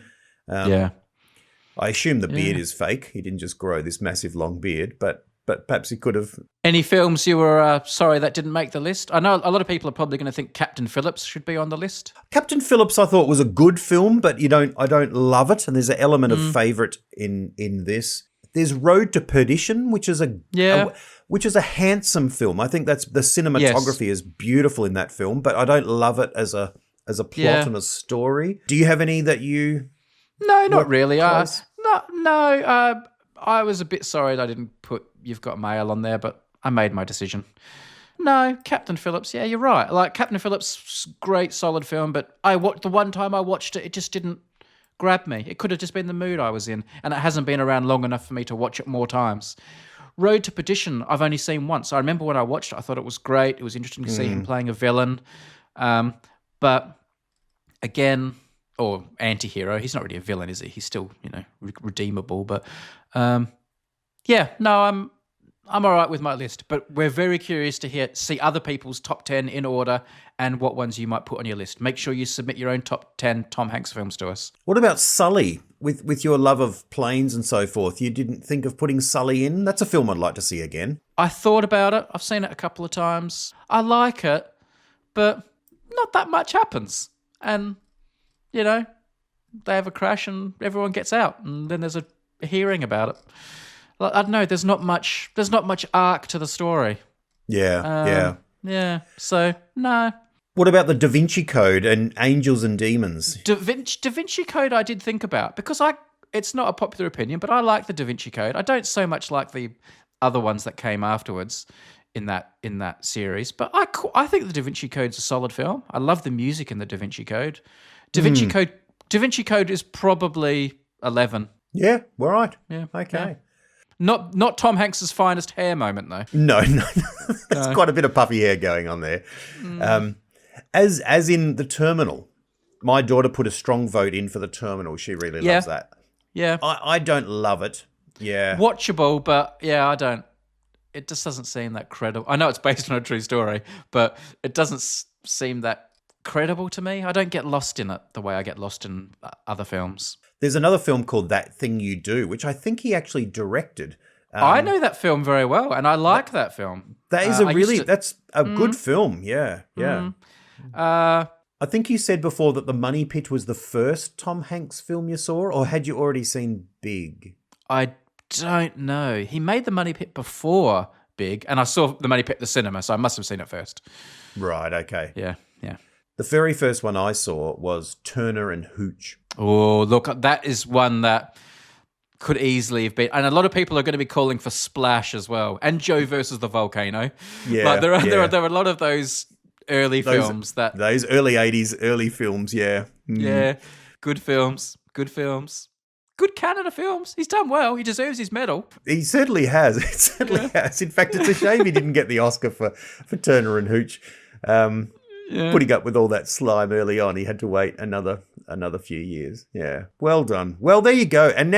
I assume the beard is fake. He didn't just grow this massive long beard, but but perhaps he could have. Any films you were sorry that didn't make the list? I know a lot of people are probably going to think Captain Phillips should be on the list. Captain Phillips, I thought was a good film, but I don't love it, and there's an element of favourite in this. There's Road to Perdition, which is a handsome film. I think that's the cinematography is beautiful in that film, but I don't love it as a plot and a story. Do you have any that you? No, not really. No. I was a bit sorry that I didn't put You've Got Mail on there, but I made my decision. No, Captain Phillips. Yeah, you're right. Like Captain Phillips, great, solid film, but the one time I watched it, it just didn't grab me. It could have just been the mood I was in, and it hasn't been around long enough for me to watch it more times. Road to Perdition, I've only seen once. I remember when I watched it, I thought it was great. It was interesting to see him playing a villain, but again. Or anti-hero. He's not really a villain, is he? He's still, redeemable. But I'm all right with my list. But we're very curious to see other people's top 10 in order and what ones you might put on your list. Make sure you submit your own top 10 Tom Hanks films to us. What about Sully? With your love of planes and so forth, you didn't think of putting Sully in? That's a film I'd like to see again. I thought about it. I've seen it a couple of times. I like it, but not that much happens. And they have a crash and everyone gets out, and then there's a hearing about it. Like, I don't know. There's not much arc to the story. Yeah. So no. What about the Da Vinci Code and Angels and Demons? Da Vinci Code, I did think about because it's not a popular opinion, but I like the Da Vinci Code. I don't so much like the other ones that came afterwards in that series, but I think the Da Vinci Code's a solid film. I love the music in the Da Vinci Code. Da Vinci Code is probably 11. Yeah, all right. Yeah, okay. Yeah. Not Tom Hanks's finest hair moment though. No. There's quite a bit of puffy hair going on there. As in The Terminal, my daughter put a strong vote in for The Terminal. She really loves that. Yeah, I don't love it. Yeah, watchable, but I don't. It just doesn't seem that credible. I know it's based on a true story, but it doesn't seem that credible to me. I don't get lost in it the way I get lost in other films. There's another film called That Thing You Do, which I think he actually directed. I know that film very well, and I like that film. That is that's a good film. Yeah. I think you said before that The Money Pit was the first Tom Hanks film you saw, or had you already seen Big? I don't know. He made The Money Pit before Big, and I saw The Money Pit at the cinema, so I must have seen it first. Right, okay. Yeah. The very first one I saw was Turner and Hooch. Oh, look, that is one that could easily have been. And a lot of people are going to be calling for Splash as well. And Joe versus the Volcano. Yeah. There are a lot of those early films that. Those early 80s, early films, yeah. Yeah. Good films. Good Canada films. He's done well. He deserves his medal. He certainly has. It certainly has. In fact, it's a shame he didn't get the Oscar for Turner and Hooch. Putting up with all that slime early on, he had to wait another few years. Yeah, well done. Well, there you go. And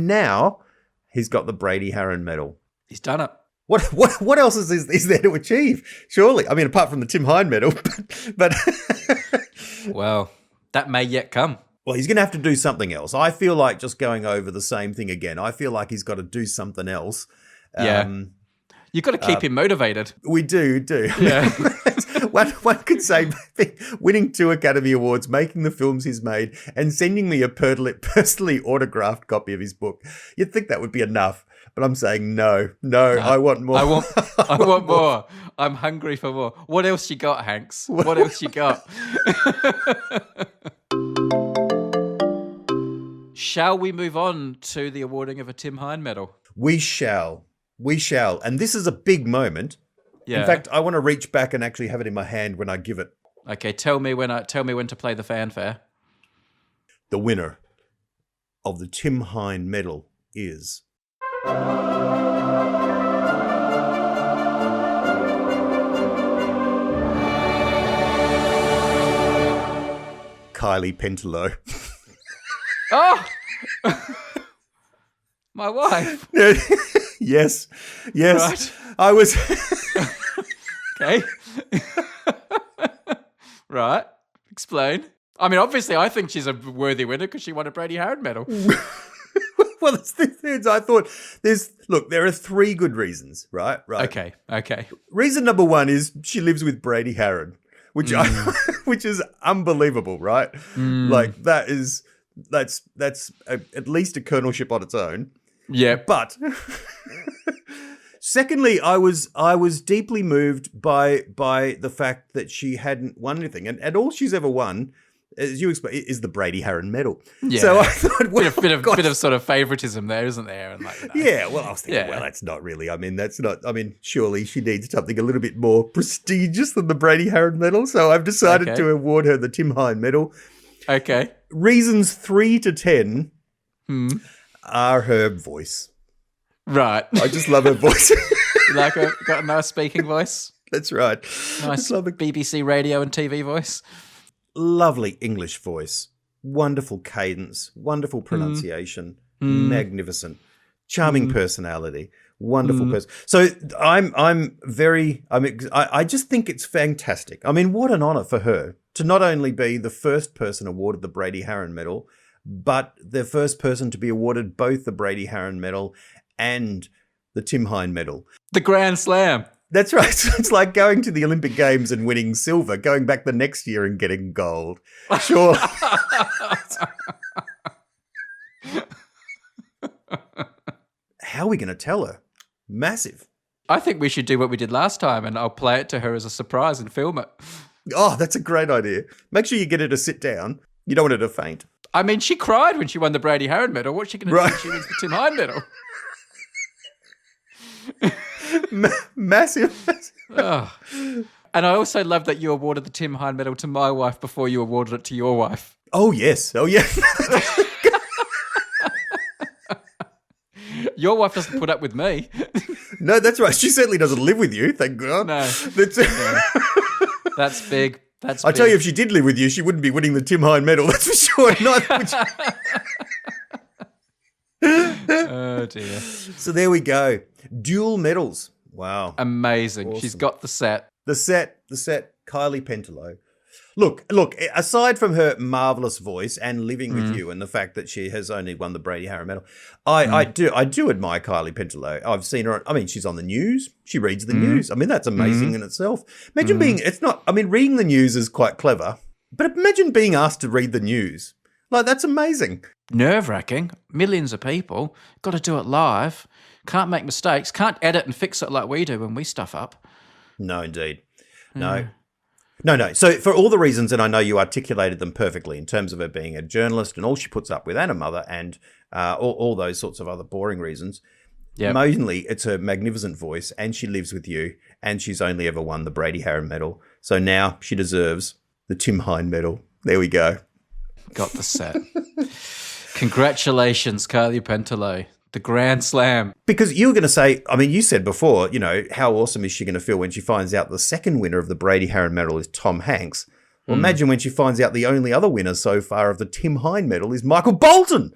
now he's got the Brady Haran Medal. He's done it. What else is there to achieve? Surely, I mean, apart from the Tim Hine Medal, but well, that may yet come. Well, he's going to have to do something else. I feel like just going over the same thing again. I feel like he's got to do something else. Yeah. You've got to keep him motivated. We do. Yeah. One could say winning 2 Academy Awards, making the films he's made, and sending me a personally autographed copy of his book. You'd think that would be enough. But I'm saying no, I want more. I want more. I'm hungry for more. What else you got, Hanks? What else you got? Shall we move on to the awarding of a Tim Hine Medal? We shall. And this is a big moment. Yeah. In fact, I want to reach back and actually have it in my hand when I give it. Okay, tell me when to play the fanfare. The winner of the Tim Hine Medal is Kylie Pentelow. Oh, my wife. Yes. Right. I was. Okay. Right. Explain. I mean, obviously, I think she's a worthy winner because she won a Brady Haran Medal. Well, that's the thing. I thought there are three good reasons, right? Right. Okay. Reason number one is she lives with Brady Haran, which is unbelievable, right? Like that's at least a colonelship on its own. Yeah. But secondly, I was deeply moved by the fact that she hadn't won anything, and all she's ever won, as you explained, is the Brady Haran medal. Yeah. So I thought, well, bit of sort of favoritism there, isn't there? And like, yeah. Well, I was thinking, well, that's not really. I mean, that's not. I mean, surely she needs something a little bit more prestigious than the Brady Haran medal. So I've decided to award her the Tim Hine medal. Okay. Reasons 3 to 10 are her voice. Right. I just love her voice. You like her? Got a nice speaking voice. That's right. Nice BBC radio and TV voice. Lovely English voice. Wonderful cadence. Wonderful pronunciation. Magnificent. Charming personality. Wonderful person. So I just think it's fantastic. I mean, what an honour for her to not only be the first person awarded the Brady Haran medal, but the first person to be awarded both the Brady Haran medal and the Tim Hine medal. The Grand Slam. That's right. It's like going to the Olympic Games and winning silver, going back the next year and getting gold. Sure. How are we going to tell her? Massive. I think we should do what we did last time, and I'll play it to her as a surprise and film it. Oh, that's a great idea. Make sure you get her to sit down. You don't want her to faint. I mean, she cried when she won the Brady Haran medal. What's she going to do when she wins the Tim Hine medal? Massive. Oh. And I also love that you awarded the Tim Hine medal to my wife before you awarded it to your wife. Oh, yes. Oh, yeah. Your wife doesn't put up with me. No, that's right. She certainly doesn't live with you, thank God. No. That's big. I tell you, if she did live with you, she wouldn't be winning the Tim Hine medal, that's for sure. Oh, dear. So there we go. Dual medals. Wow. Amazing. Awesome. She's got the set. The set, Kylie Pentelow. Look, aside from her marvellous voice and living with you and the fact that she has only won the Brady Haran medal, I do admire Kylie Pentelow. I've seen her, she's on the news. She reads the news. I mean, that's amazing in itself. Imagine reading the news is quite clever, but imagine being asked to read the news. Like, that's amazing. Nerve-wracking. Millions of people. Got to do it live. Can't make mistakes. Can't edit and fix it like we do when we stuff up. No, indeed. No. No. So for all the reasons, and I know you articulated them perfectly in terms of her being a journalist and all she puts up with and a mother and all those sorts of other boring reasons, mainly it's her magnificent voice and she lives with you and she's only ever won the Brady Haran medal. So now she deserves the Tim Hine medal. There we go. Got the set. Congratulations, Kylie Pentelow. The Grand Slam. Because you were going to say, you said before, how awesome is she going to feel when she finds out the second winner of the Brady Haran medal is Tom Hanks? Well, imagine when she finds out the only other winner so far of the Tim Hine medal is Michael Bolton.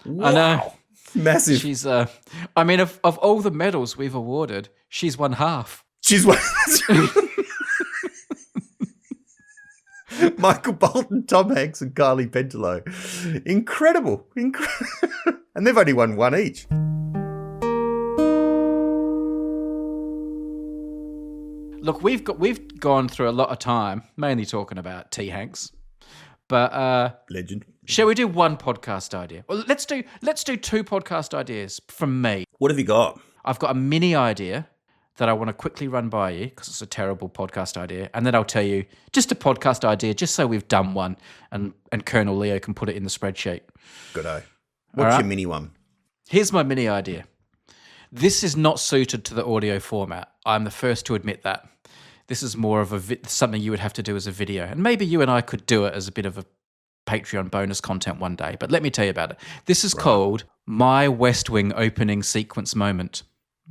Wow. I know. Massive. She's, of all the medals we've awarded, she's won half. She's won. Michael Bolton, Tom Hanks, and Kylie Pentelow. Incredible. And they've only won one each. Look, we've gone through a lot of time, mainly talking about T. Hanks. But legend. Shall we do one podcast idea? Well, let's do two podcast ideas from me. What have you got? I've got a mini idea that I want to quickly run by you because it's a terrible podcast idea. And then I'll tell you just a podcast idea just so we've done one and Colonel Leo can put it in the spreadsheet. Good-o. What's your mini one? Here's my mini idea. This is not suited to the audio format. I'm the first to admit that. This is more of something you would have to do as a video. And maybe you and I could do it as a bit of a Patreon bonus content one day. But let me tell you about it. This is called My West Wing Opening Sequence Moment.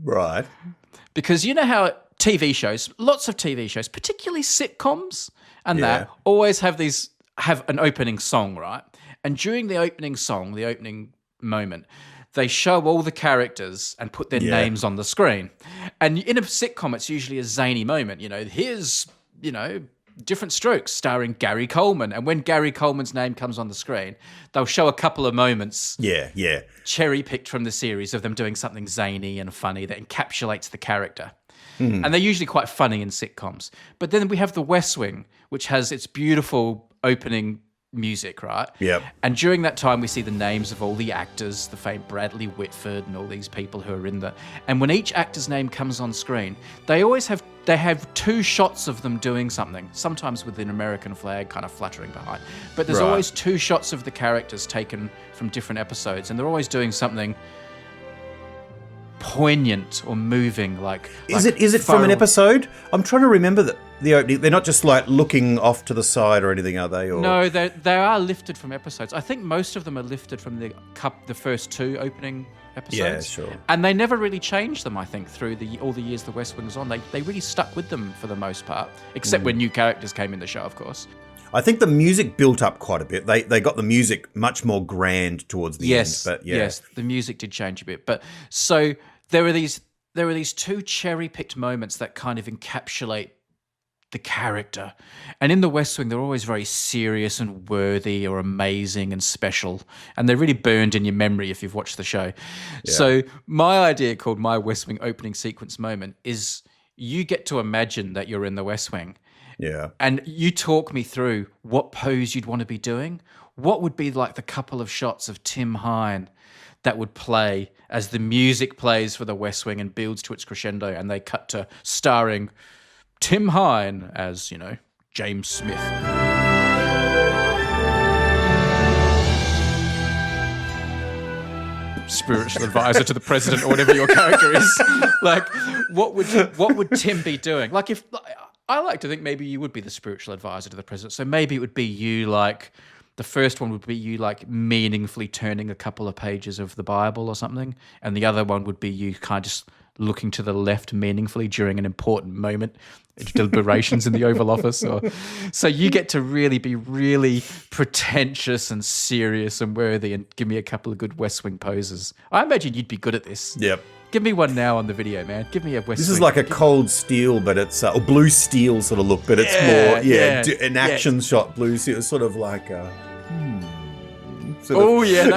Right. Because you know how TV shows, lots of TV shows, particularly sitcoms and that, always have an opening song, right? And during the opening song, the opening moment, they show all the characters and put their names on the screen. And in a sitcom, it's usually a zany moment. Here's, Different Strokes, starring Gary Coleman. And when Gary Coleman's name comes on the screen, they'll show a couple of moments Yeah. cherry-picked from the series of them doing something zany and funny that encapsulates the character. And they're usually quite funny in sitcoms. But then we have The West Wing, which has its beautiful opening music, right? Yep. And during that time, we see the names of all the actors, the famed Bradley Whitford and all these people who are in the... And when each actor's name comes on screen, they have 2 shots of them doing something, sometimes with an American flag kind of fluttering behind. But there's Right. always 2 shots of the characters taken from different episodes, and they're always doing something poignant or moving, like Is it from an episode? I'm trying to remember the opening. They're not just like looking off to the side or anything, are they? Or... No, they are lifted from episodes. I think most of them are lifted from the first 2 opening episodes. Yeah, sure. And they never really changed them, I think, through all the years The West Wing was on. They really stuck with them for the most part, except when new characters came in the show, of course. I think the music built up quite a bit. They got the music much more grand towards the end. But yeah. Yes, the music did change a bit. But so there are these 2 cherry-picked moments that kind of encapsulate the character. And in The West Wing, they're always very serious and worthy or amazing and special. And they're really burned in your memory if you've watched the show. Yeah. So my idea called My West Wing Opening Sequence Moment is you get to imagine that you're in The West Wing. Yeah. And you talk me through what pose you'd want to be doing. What would be like the couple of shots of Tim Hine that would play as the music plays for The West Wing and builds to its crescendo, and they cut to starring Tim Hine as, James Smith. Spiritual advisor to the president or whatever your character is. Like, what would Tim be doing? Like, if I like to think maybe you would be the spiritual advisor to the president. So maybe it would be you, like, the first one would be you, like, meaningfully turning a couple of pages of the Bible or something. And the other one would be you kind of just looking to the left meaningfully during an important moment, deliberations in the Oval Office. So you get to really be really pretentious and serious and worthy and give me a couple of good West Wing poses. I imagine you'd be good at this. Yep. Give me one now on the video, man. Give me a West Wing. This is like a Cold Steel, but it's or Blue Steel sort of look, but it's more an action shot Blue Steel. It's sort of like a that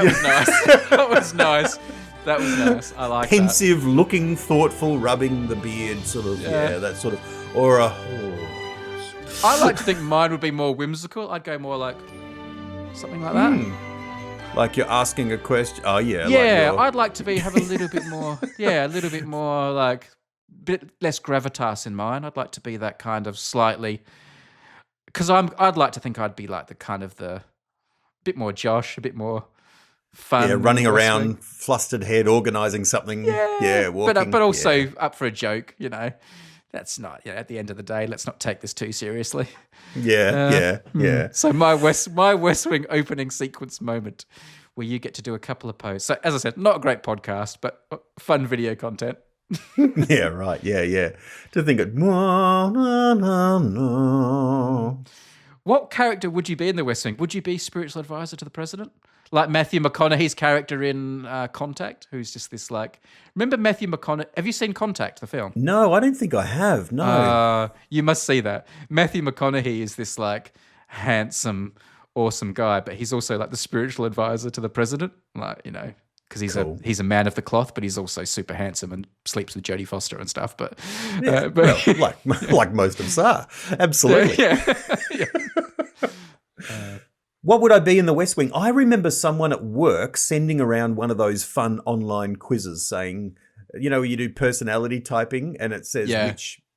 was nice. That was nice. That was nice. I like pensive, looking, thoughtful, rubbing the beard, sort of that sort of or a. I like to think mine would be more whimsical. I'd go more like something like that. Like you're asking a question. Oh yeah. Yeah, I'd like to have a little bit more. Yeah, a little bit more like bit less gravitas in mine. I'd like to be that kind of slightly, because I'd like to think I'd be like the kind of the bit more Josh, a bit more fun. Yeah, running around, flustered head, organising something. Yeah, walking. But also up for a joke. That's not. At the end of the day, let's not take this too seriously. Yeah. So my West Wing opening sequence moment, where you get to do a couple of poses. So as I said, not a great podcast, but fun video content. Yeah, right. Yeah. To think of. What character would you be in The West Wing? Would you be spiritual advisor to the president? Like Matthew McConaughey's character in Contact, who's just this like... Remember Matthew McConaughey? Have you seen Contact, the film? No, I don't think I have, no. You must see that. Matthew McConaughey is this like handsome, awesome guy, but he's also like the spiritual advisor to the president. Like, because he's a man of the cloth, but he's also super handsome and sleeps with Jodie Foster and stuff. But, like most of us are. Absolutely. Yeah. What would I be in The West Wing? I remember someone at work sending around one of those fun online quizzes saying, where you do personality typing and it says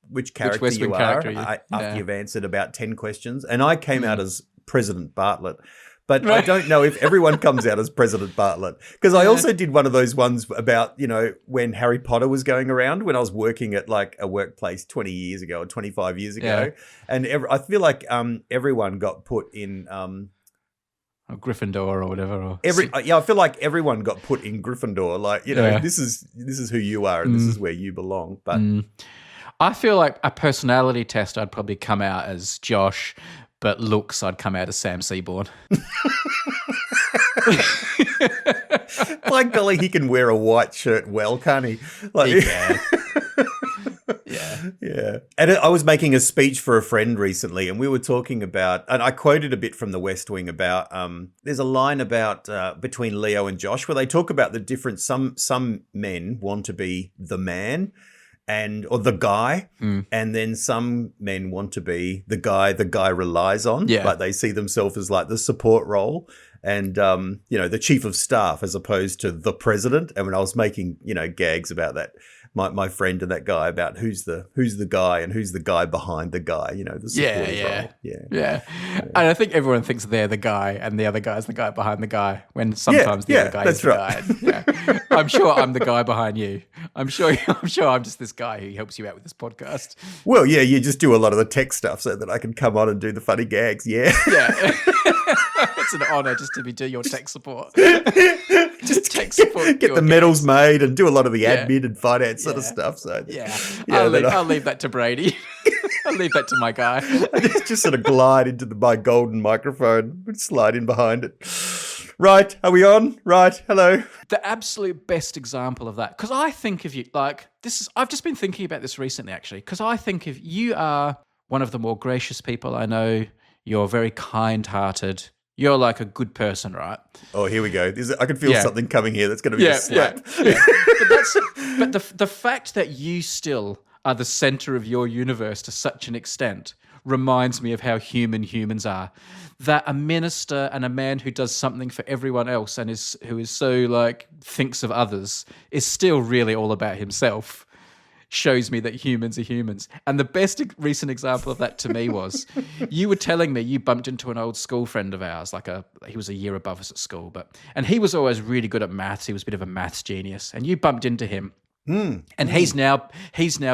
which character West Wing you character are after you've answered about 10 questions. And I came out as President Bartlett. But I don't know if everyone comes out as President Bartlett. Because I also did one of those ones about, when Harry Potter was going around, when I was working at like a workplace 20 years ago or 25 years ago. And I feel like everyone got put in... or Gryffindor or whatever. I feel like everyone got put in Gryffindor. Like, this is who you are and this is where you belong. But I feel like a personality test, I'd probably come out as Josh, but looks, I'd come out as Sam Seaborn. By golly, he can wear a white shirt well, can't he? Like, he can. Yeah. And I was making a speech for a friend recently, and we were talking about, and I quoted a bit from The West Wing about, there's a line about between Leo and Josh where they talk about the difference. Some men want to be the man or the guy, and then some men want to be the guy relies on. Yeah. Like they see themselves as like the support role. And, the chief of staff as opposed to the president. And when I was making, gags about that, my friend and that guy about who's the guy and who's the guy behind the guy, the supportive role. Yeah. And I think everyone thinks they're the guy and the other guy's the guy behind the guy when sometimes the other guy is the guy. Yeah. I'm sure I'm the guy behind you. I'm sure I'm just this guy who helps you out with this podcast. Well, yeah, you just do a lot of the tech stuff so that I can come on and do the funny gags. Yeah. Yeah. It's an honour just to do your tech support. Just tech support. Get the medals made and do a lot of the admin and finance sort of stuff. So I'll leave that to Brady. I'll leave that to my guy. I just sort of glide into my golden microphone and slide in behind it. Right, are we on? Right, hello. The absolute best example of that, because I think of you like this is. I've just been thinking about this recently, actually, because I think of you are one of the more gracious people I know. You're very kind-hearted. You're like a good person, right? Oh, here we go. I can feel something coming here. That's going to be a slap. Yeah. But the fact that you still are the center of your universe to such an extent reminds me of how human humans are. That a minister and a man who does something for everyone else and who is so like thinks of others is still really all about himself. Shows me that humans are humans. And the best recent example of that to me was you were telling me you bumped into an old school friend of ours, he was a year above us at school, and he was always really good at maths. He was a bit of a maths genius, and you bumped into him. And he's now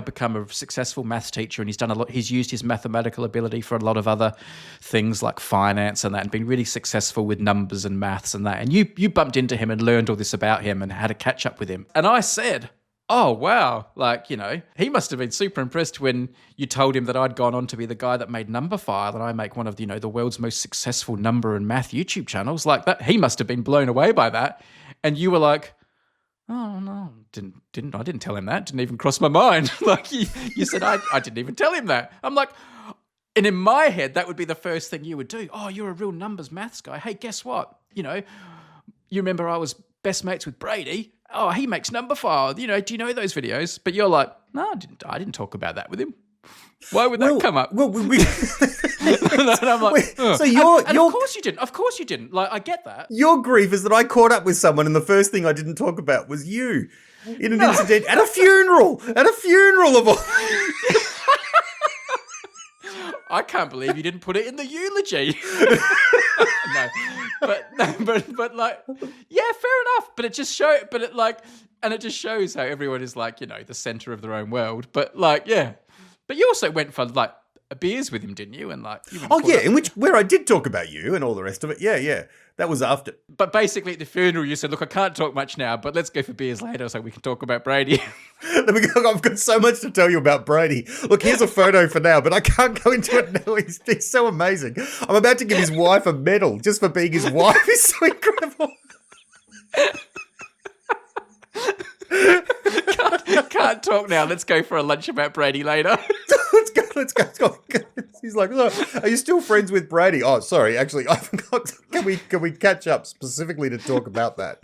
become a successful maths teacher, and he's done a lot. He's used his mathematical ability for a lot of other things like finance and that, and been really successful with numbers and maths and that. And you bumped into him and learned all this about him and had a catch up with him. And I said, oh, wow. He must have been super impressed when you told him that I'd gone on to be the guy that made Numberphile and I make one of, the world's most successful number and math YouTube channels. Like that, he must have been blown away by that. And you were like, oh, no, I didn't tell him that. Didn't even cross my mind. Like you said, I didn't even tell him that. I'm like, and in my head, that would be the first thing you would do. Oh, you're a real numbers maths guy. Hey, guess what? You remember I was best mates with Brady. Oh, he makes Numberphile. Do you know those videos? But you're like, no, I didn't talk about that with him. Why would that come up? Well, and I'm like, so of course you didn't. Of course you didn't. Like, I get that. Your grief is that I caught up with someone and the first thing I didn't talk about was you in an incident at a funeral. Of all. I can't believe you didn't put it in the eulogy. But like, yeah, fair enough. But it just just shows how everyone is like, the center of their own world. But like, yeah. But you also went for like beers with him, didn't you? And like, where I did talk about you and all the rest of it. Yeah. That was after. But basically at the funeral, you said, look, I can't talk much now, but let's go for beers later so we can talk about Brady. I've got so much to tell you about Brady. Look, here's a photo for now, but I can't go into it now. He's so amazing. I'm about to give his wife a medal just for being his wife. He's so incredible. Can't talk now. Let's go for a lunch about Brady later. Let's go. He's like, look, are you still friends with Brady? Oh, sorry. Actually, I forgot. Can we catch up specifically to talk about that?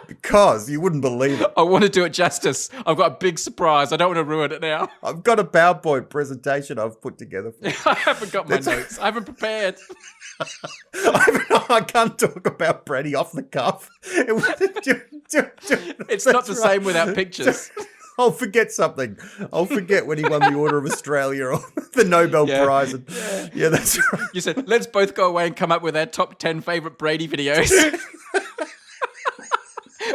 Because you wouldn't believe it. I want to do it justice. I've got a big surprise. I don't want to ruin it now. I've got a PowerPoint presentation I've put together for you. I haven't got my notes. I haven't prepared. I can't talk about Brady off the cuff. It's not the same without pictures. I'll forget something. I'll forget when he won the Order of Australia or the Nobel Prize. Yeah, that's right. You said, let's both go away and come up with our top 10 favourite Brady videos.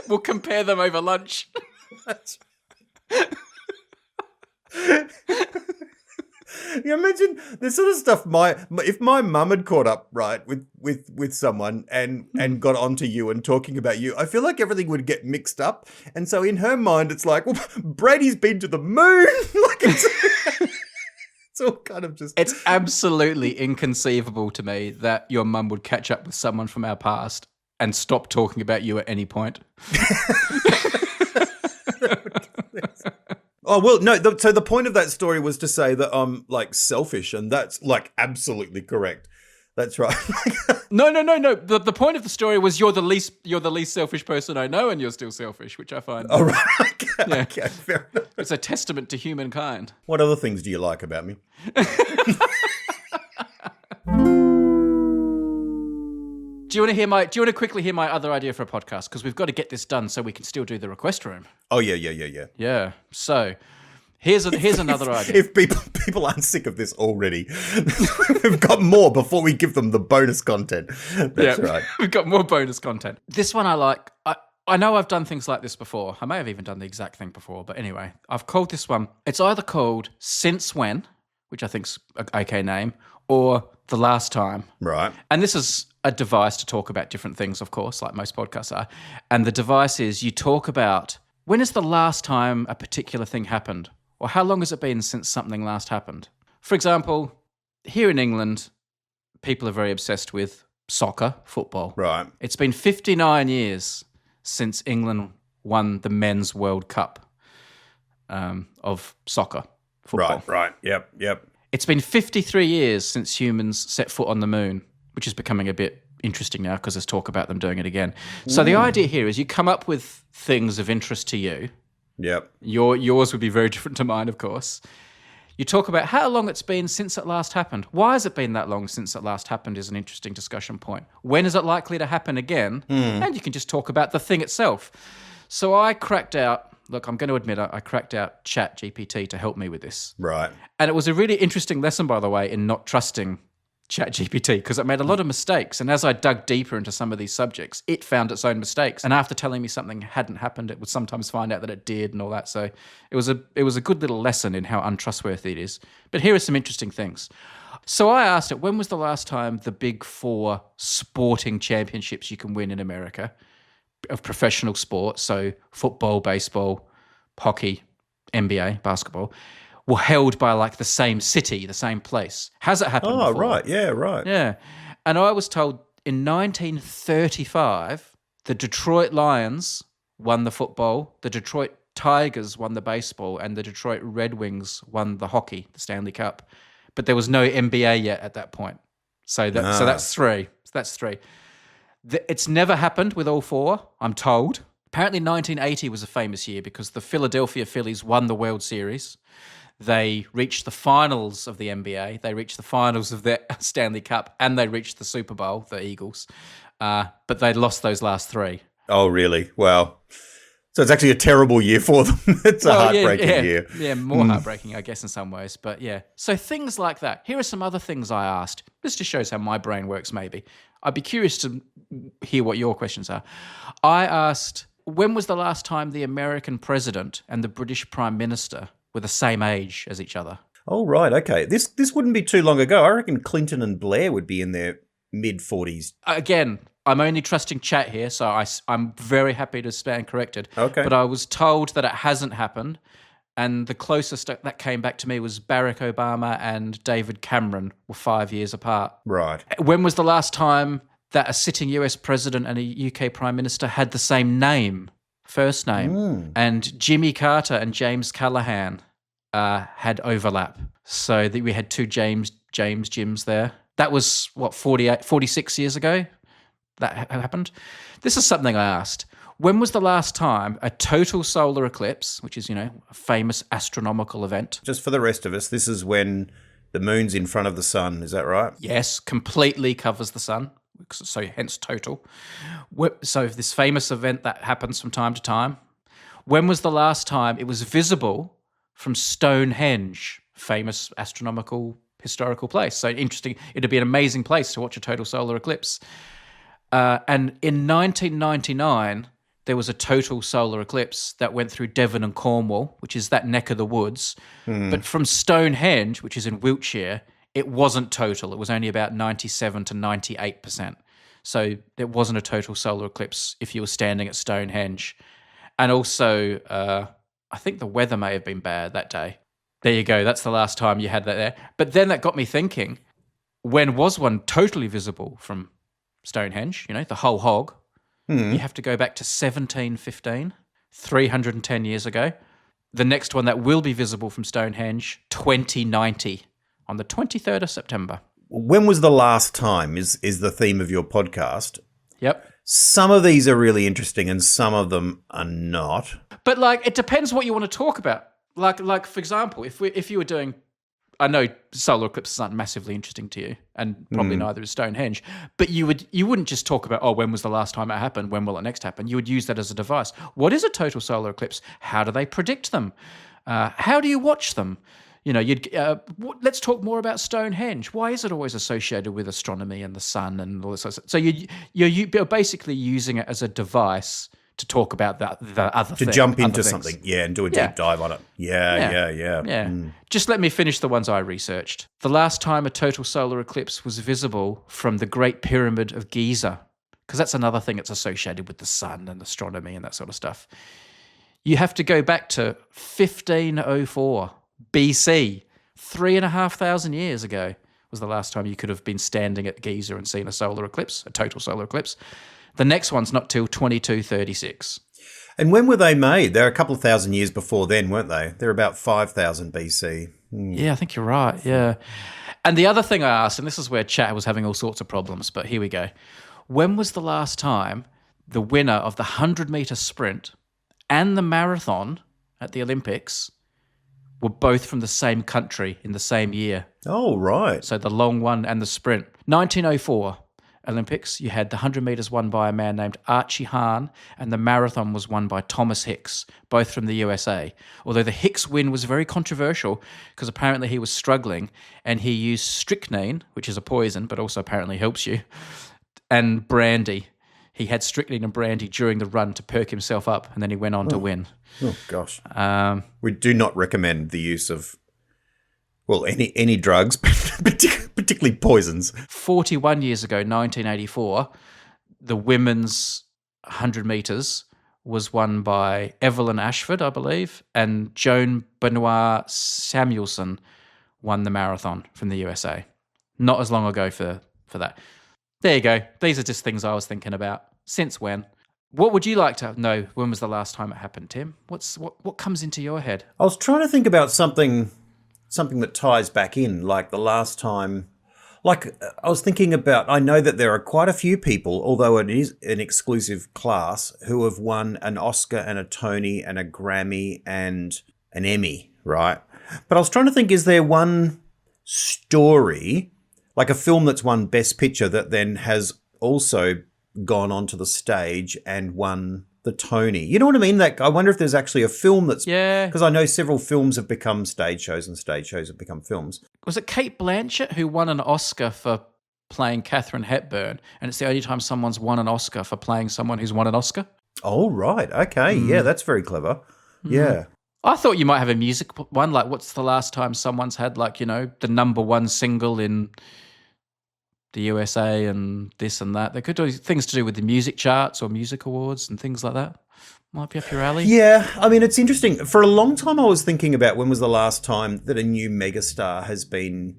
We'll compare them over lunch. You imagine the sort of stuff if my mum had caught up with someone and got onto you and talking about you, I feel like everything would get mixed up. And so in her mind, it's like, well, Brady's been to the moon. Like it's all kind of just. It's absolutely inconceivable to me that your mum would catch up with someone from our past and stop talking about you at any point. Oh, well, no. So the point of that story was to say that I'm like selfish, and that's like absolutely correct. That's right. No, no, no, no. The point of the story was you're the least selfish person I know, and you're still selfish, which I find. All right. Okay, Yeah. okay, fair enough. It's a testament to humankind. What other things do you like about me? Do you want to quickly hear my other idea for a podcast? Because we've got to get this done so we can still do the request room. Oh yeah. Yeah. So here's another idea. If people aren't sick of this already, we've got more before we give them the bonus content. That's right. We've got more bonus content. This one I like. I know I've done things like this before. I may have even done the exact thing before, but anyway, I've called this one. It's either called Since When, which I think's an okay name, or The Last Time. Right. And this is a device to talk about different things, of course, like most podcasts are. And the device is you talk about when is the last time a particular thing happened, or how long has it been since something last happened? For example, here in England, people are very obsessed with soccer, football. Right. It's been 59 years since England won the Men's World Cup of soccer, football. Right. Yep. It's been 53 years since humans set foot on the moon, which is becoming a bit interesting now because there's talk about them doing it again. So the idea here is you come up with things of interest to you. Yep. Yours would be very different to mine, of course. You talk about how long it's been since it last happened. Why has it been that long since it last happened is an interesting discussion point. When is it likely to happen again? And you can just talk about the thing itself. So I cracked out, look, I'm going to admit I cracked out ChatGPT to help me with this. Right. And it was a really interesting lesson, by the way, in not trusting ChatGPT because it made a lot of mistakes. And as I dug deeper into some of these subjects, it found its own mistakes. And after telling me something hadn't happened, it would sometimes find out that it did and all that. So it was a good little lesson in how untrustworthy it is. But here are some interesting things. So I asked it, when was the last time the big four sporting championships you can win in America of professional sport, so football, baseball, hockey, NBA, basketball, were held by like the same city, the same place? Has it happened before? Right. Yeah, right. Yeah. And I was told in 1935, the Detroit Lions won the football, the Detroit Tigers won the baseball, and the Detroit Red Wings won the hockey, the Stanley Cup. But there was no NBA yet at that point. So that's three. It's never happened with all four, I'm told. Apparently 1980 was a famous year because the Philadelphia Phillies won the World Series. They reached the finals of the NBA. They reached the finals of the Stanley Cup, and they reached the Super Bowl, the Eagles. But they lost those last three. Oh, really? Wow. So it's actually a terrible year for them. It's a heartbreaking year. Yeah, more heartbreaking, I guess, in some ways. But yeah. So things like that. Here are some other things I asked. This just shows how my brain works, maybe. I'd be curious to hear what your questions are. I asked, when was the last time the American president and the British Prime Minister were the same age as each other? Oh, right. Okay. This wouldn't be too long ago. I reckon Clinton and Blair would be in their mid-40s. Again, I'm only trusting chat here, so I'm very happy to stand corrected. Okay. But I was told that it hasn't happened, and the closest that came back to me was Barack Obama and David Cameron were 5 years apart. Right. When was the last time that a sitting US president and a UK prime minister had the same name, first name? And Jimmy Carter and James Callaghan had overlap. So that we had two Jims there. That was, 46 years ago that happened? This is something I asked. When was the last time a total solar eclipse, which is, a famous astronomical event? Just for the rest of us, this is when the moon's in front of the sun. Is that right? Yes, completely covers the sun, so hence total. So this famous event that happens from time to time. When was the last time it was visible from Stonehenge, famous astronomical historical place? So interesting. It'd be an amazing place to watch a total solar eclipse. And in 1999, there was a total solar eclipse that went through Devon and Cornwall, which is that neck of the woods. But from Stonehenge, which is in Wiltshire, it wasn't total. It was only about 97 to 98%. So it wasn't a total solar eclipse if you were standing at Stonehenge. And also, I think the weather may have been bad that day. There you go. That's the last time you had that there. But then that got me thinking, when was one totally visible from Stonehenge, the whole hog? You have to go back to 1715, 310 years ago. The next one that will be visible from Stonehenge, 2090, on the 23rd of September. When was the last time is the theme of your podcast. Yep. Some of these are really interesting and some of them are not. But it depends what you want to talk about. Like for example, if you were doing, I know solar eclipses aren't massively interesting to you, and probably neither is Stonehenge. But you wouldn't just talk about, when was the last time it happened? When will it next happen? You would use that as a device. What is a total solar eclipse? How do they predict them? How do you watch them? Let's talk more about Stonehenge. Why is it always associated with astronomy and the sun and all this? So you're basically using it as a device to talk about the other thing. To jump into something, and do a deep dive on it. Yeah. Just let me finish the ones I researched. The last time a total solar eclipse was visible from the Great Pyramid of Giza, because that's another thing that's associated with the sun and astronomy and that sort of stuff. You have to go back to 1504 BC, 3,500 years ago was the last time you could have been standing at Giza and seen a solar eclipse, a total solar eclipse. The next one's not till 2236. And when were they made? They're a couple of thousand years before then, weren't they? They're about 5,000 BC. Yeah, I think you're right, yeah. And the other thing I asked, and this is where chat was having all sorts of problems, but here we go. When was the last time the winner of the 100-metre sprint and the marathon at the Olympics were both from the same country in the same year? Oh, right. So the long one and the sprint. 1904 Olympics, you had the 100 metres won by a man named Archie Hahn, and the marathon was won by Thomas Hicks, both from the USA. Although the Hicks win was very controversial because apparently he was struggling and he used strychnine, which is a poison but also apparently helps you, and brandy. He had strychnine and brandy during the run to perk himself up, and then he went on to win. Oh, gosh. We do not recommend the use of, any drugs, particularly poisons. 41 years ago, 1984, the women's 100 metres was won by Evelyn Ashford, I believe, and Joan Benoit Samuelson won the marathon from the USA. Not as long ago for that. There you go. These are just things I was thinking about. Since when? What would you like to know? When was the last time it happened, Tim? What comes into your head? I was trying to think about something that ties back in, like the last time. Like, I was thinking about, I know that there are quite a few people, although it is an exclusive class, who have won an Oscar and a Tony and a Grammy and an Emmy, right? But I was trying to think, is there one story, like a film that's won Best Picture, that then has also gone onto the stage and won the Tony? You know what I mean? Like, I wonder if there's actually a film that's... Yeah. Because I know several films have become stage shows and stage shows have become films. Was it Kate Blanchett who won an Oscar for playing Katharine Hepburn, and it's the only time someone's won an Oscar for playing someone who's won an Oscar? Oh, right. Okay. Yeah, that's very clever. Yeah. I thought you might have a music one, like what's the last time someone's had, like, the number one single in the USA and this and that. They could do things to do with the music charts or music awards and things like that. Might be up your alley. Yeah, I mean, it's interesting. For a long time, I was thinking about when was the last time that a new megastar has been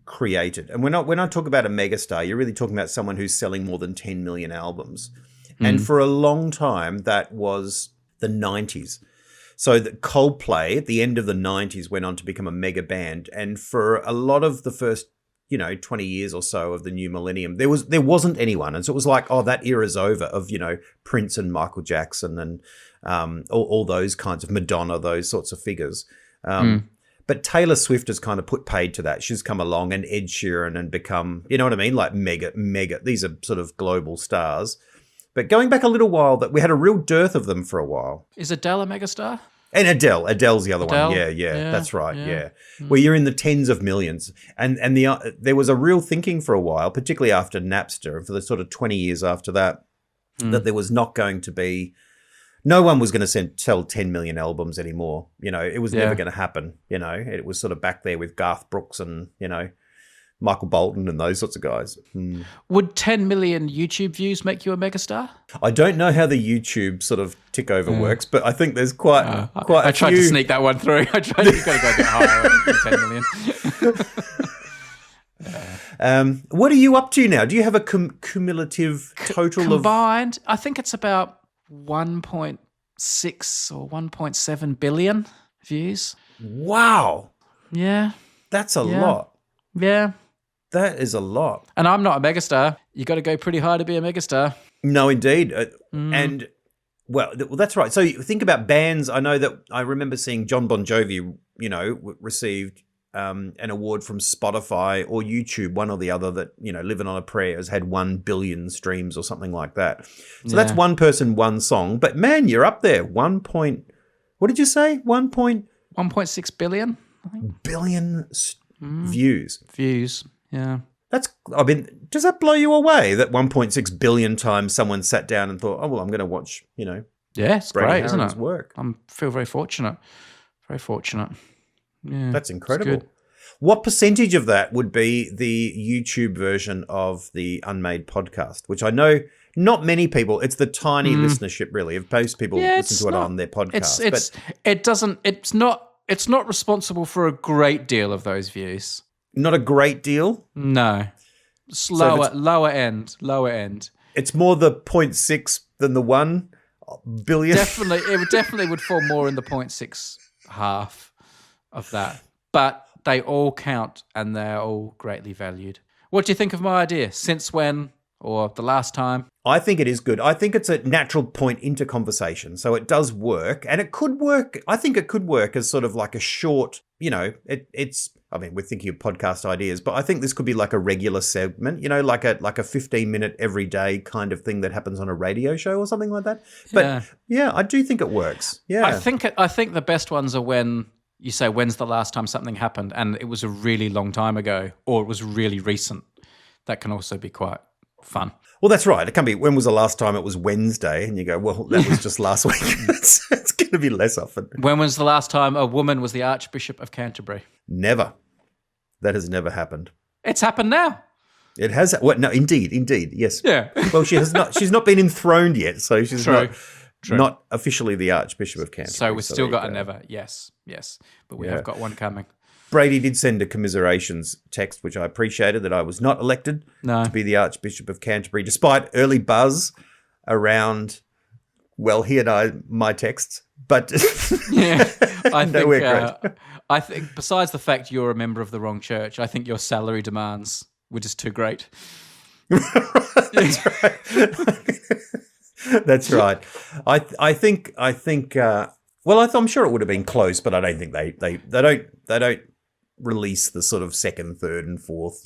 created. And when I talk about a megastar, you're really talking about someone who's selling more than 10 million albums. And for a long time, that was the 90s. So the Coldplay at the end of the 90s went on to become a mega band. And for a lot of the first 20 years or so of the new millennium, there wasn't anyone. And so it was like, oh, that era's over, of, Prince and Michael Jackson and all those kinds of Madonna, those sorts of figures. But Taylor Swift has kind of put paid to that. She's come along, and Ed Sheeran, and become, you know what I mean? Like mega, these are sort of global stars. But going back a little while, that we had a real dearth of them for a while. Is Adele a megastar? And Adele's the other one. Yeah, that's right. Yeah. Where you're in the tens of millions. And there was a real thinking for a while, particularly after Napster, and for the sort of 20 years after that, that there was not going to be, no one was going to sell 10 million albums anymore. It was never going to happen. It was sort of back there with Garth Brooks and, Michael Bolton and those sorts of guys. Would 10 million YouTube views make you a megastar? I don't know how the YouTube sort of tick over works, but I think there's quite I tried to sneak that one through. You've got to go a bit higher than 10 million. What are you up to now? Do you have a cumulative total combined? I think it's about 1.6 or 1.7 billion. views. Wow. Yeah. That's a Yeah. lot. Yeah. That is a lot. And I'm not a megastar. You got to go pretty high to be a megastar. No, indeed. And, well, that's right. So you think about bands. I know that I remember seeing John Bon Jovi, received an award from Spotify or YouTube, one or the other, that, Living on a Prayer has had 1 billion streams or something like that. So that's one person, one song. But, man, you're up there. What did you say? 1.6 billion, I think. Billion views. Views, yeah. Does that blow you away that 1.6 billion times someone sat down and thought, oh, well, I'm going to watch, Yeah, it's Brady great, isn't Haran's it? work. I feel very fortunate. Very fortunate. Yeah, That's incredible. good. What percentage of that would be the YouTube version of the Unmade podcast, which I know not many people, it's the tiny listenership really, of most people listen to it on their podcast. It's not responsible for a great deal of those views. Not a great deal? No. Lower end. It's more the 0.6 than the 1 billion? Definitely would fall more in the 0.6 half of that. But they all count and they're all greatly valued. What do you think of my idea? Since when, or the last time? I think it is good. I think it's a natural point into conversation. So it does work, and it could work. I think it could work as sort of like a short, we're thinking of podcast ideas, but I think this could be like a regular segment, like a 15-minute every day kind of thing that happens on a radio show or something like that. But yeah, I do think it works. Yeah. I think the best ones are when you say, when's the last time something happened? And it was a really long time ago, or it was really recent. That can also be quite fun. Well, that's right. It can be, when was the last time it was Wednesday? And you go, well, that was just last week. It's going to be less often. When was the last time a woman was the Archbishop of Canterbury? Never. That has never happened. It's happened now. It has. Well, no, indeed, yes. Yeah. Well, she's not been enthroned yet, so she's not officially the Archbishop of Canterbury. So we've still got a never. Yes. But we have got one coming. Brady did send a commiserations text, which I appreciated, that I was not elected to be the Archbishop of Canterbury, despite early buzz around, well, my texts. But I think besides the fact you're a member of the wrong church, I think your salary demands were just too great. That's right. That's right. I think. I'm sure it would have been close, but I don't think they don't release the sort of second, third, and fourth,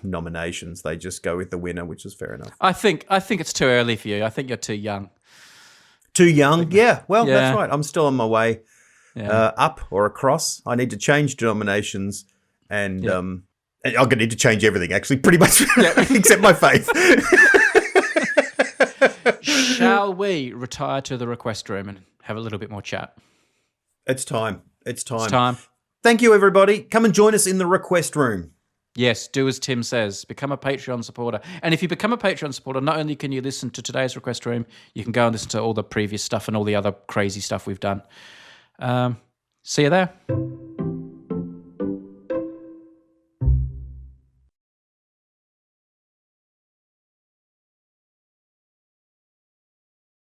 nominations. They just go with the winner, which is fair enough. I think it's too early for you. I think you're too young. Too young? Yeah. Well, that's right. I'm still on my way up or across. I need to change denominations, and I'm going to need to change everything, actually, pretty much, except my faith. Shall we retire to the request room and have a little bit more chat? It's time. Thank you, everybody. Come and join us in the request room. Yes, do as Tim says. Become a Patreon supporter. And if you become a Patreon supporter, not only can you listen to today's request room, you can go and listen to all the previous stuff and all the other crazy stuff we've done. See you there.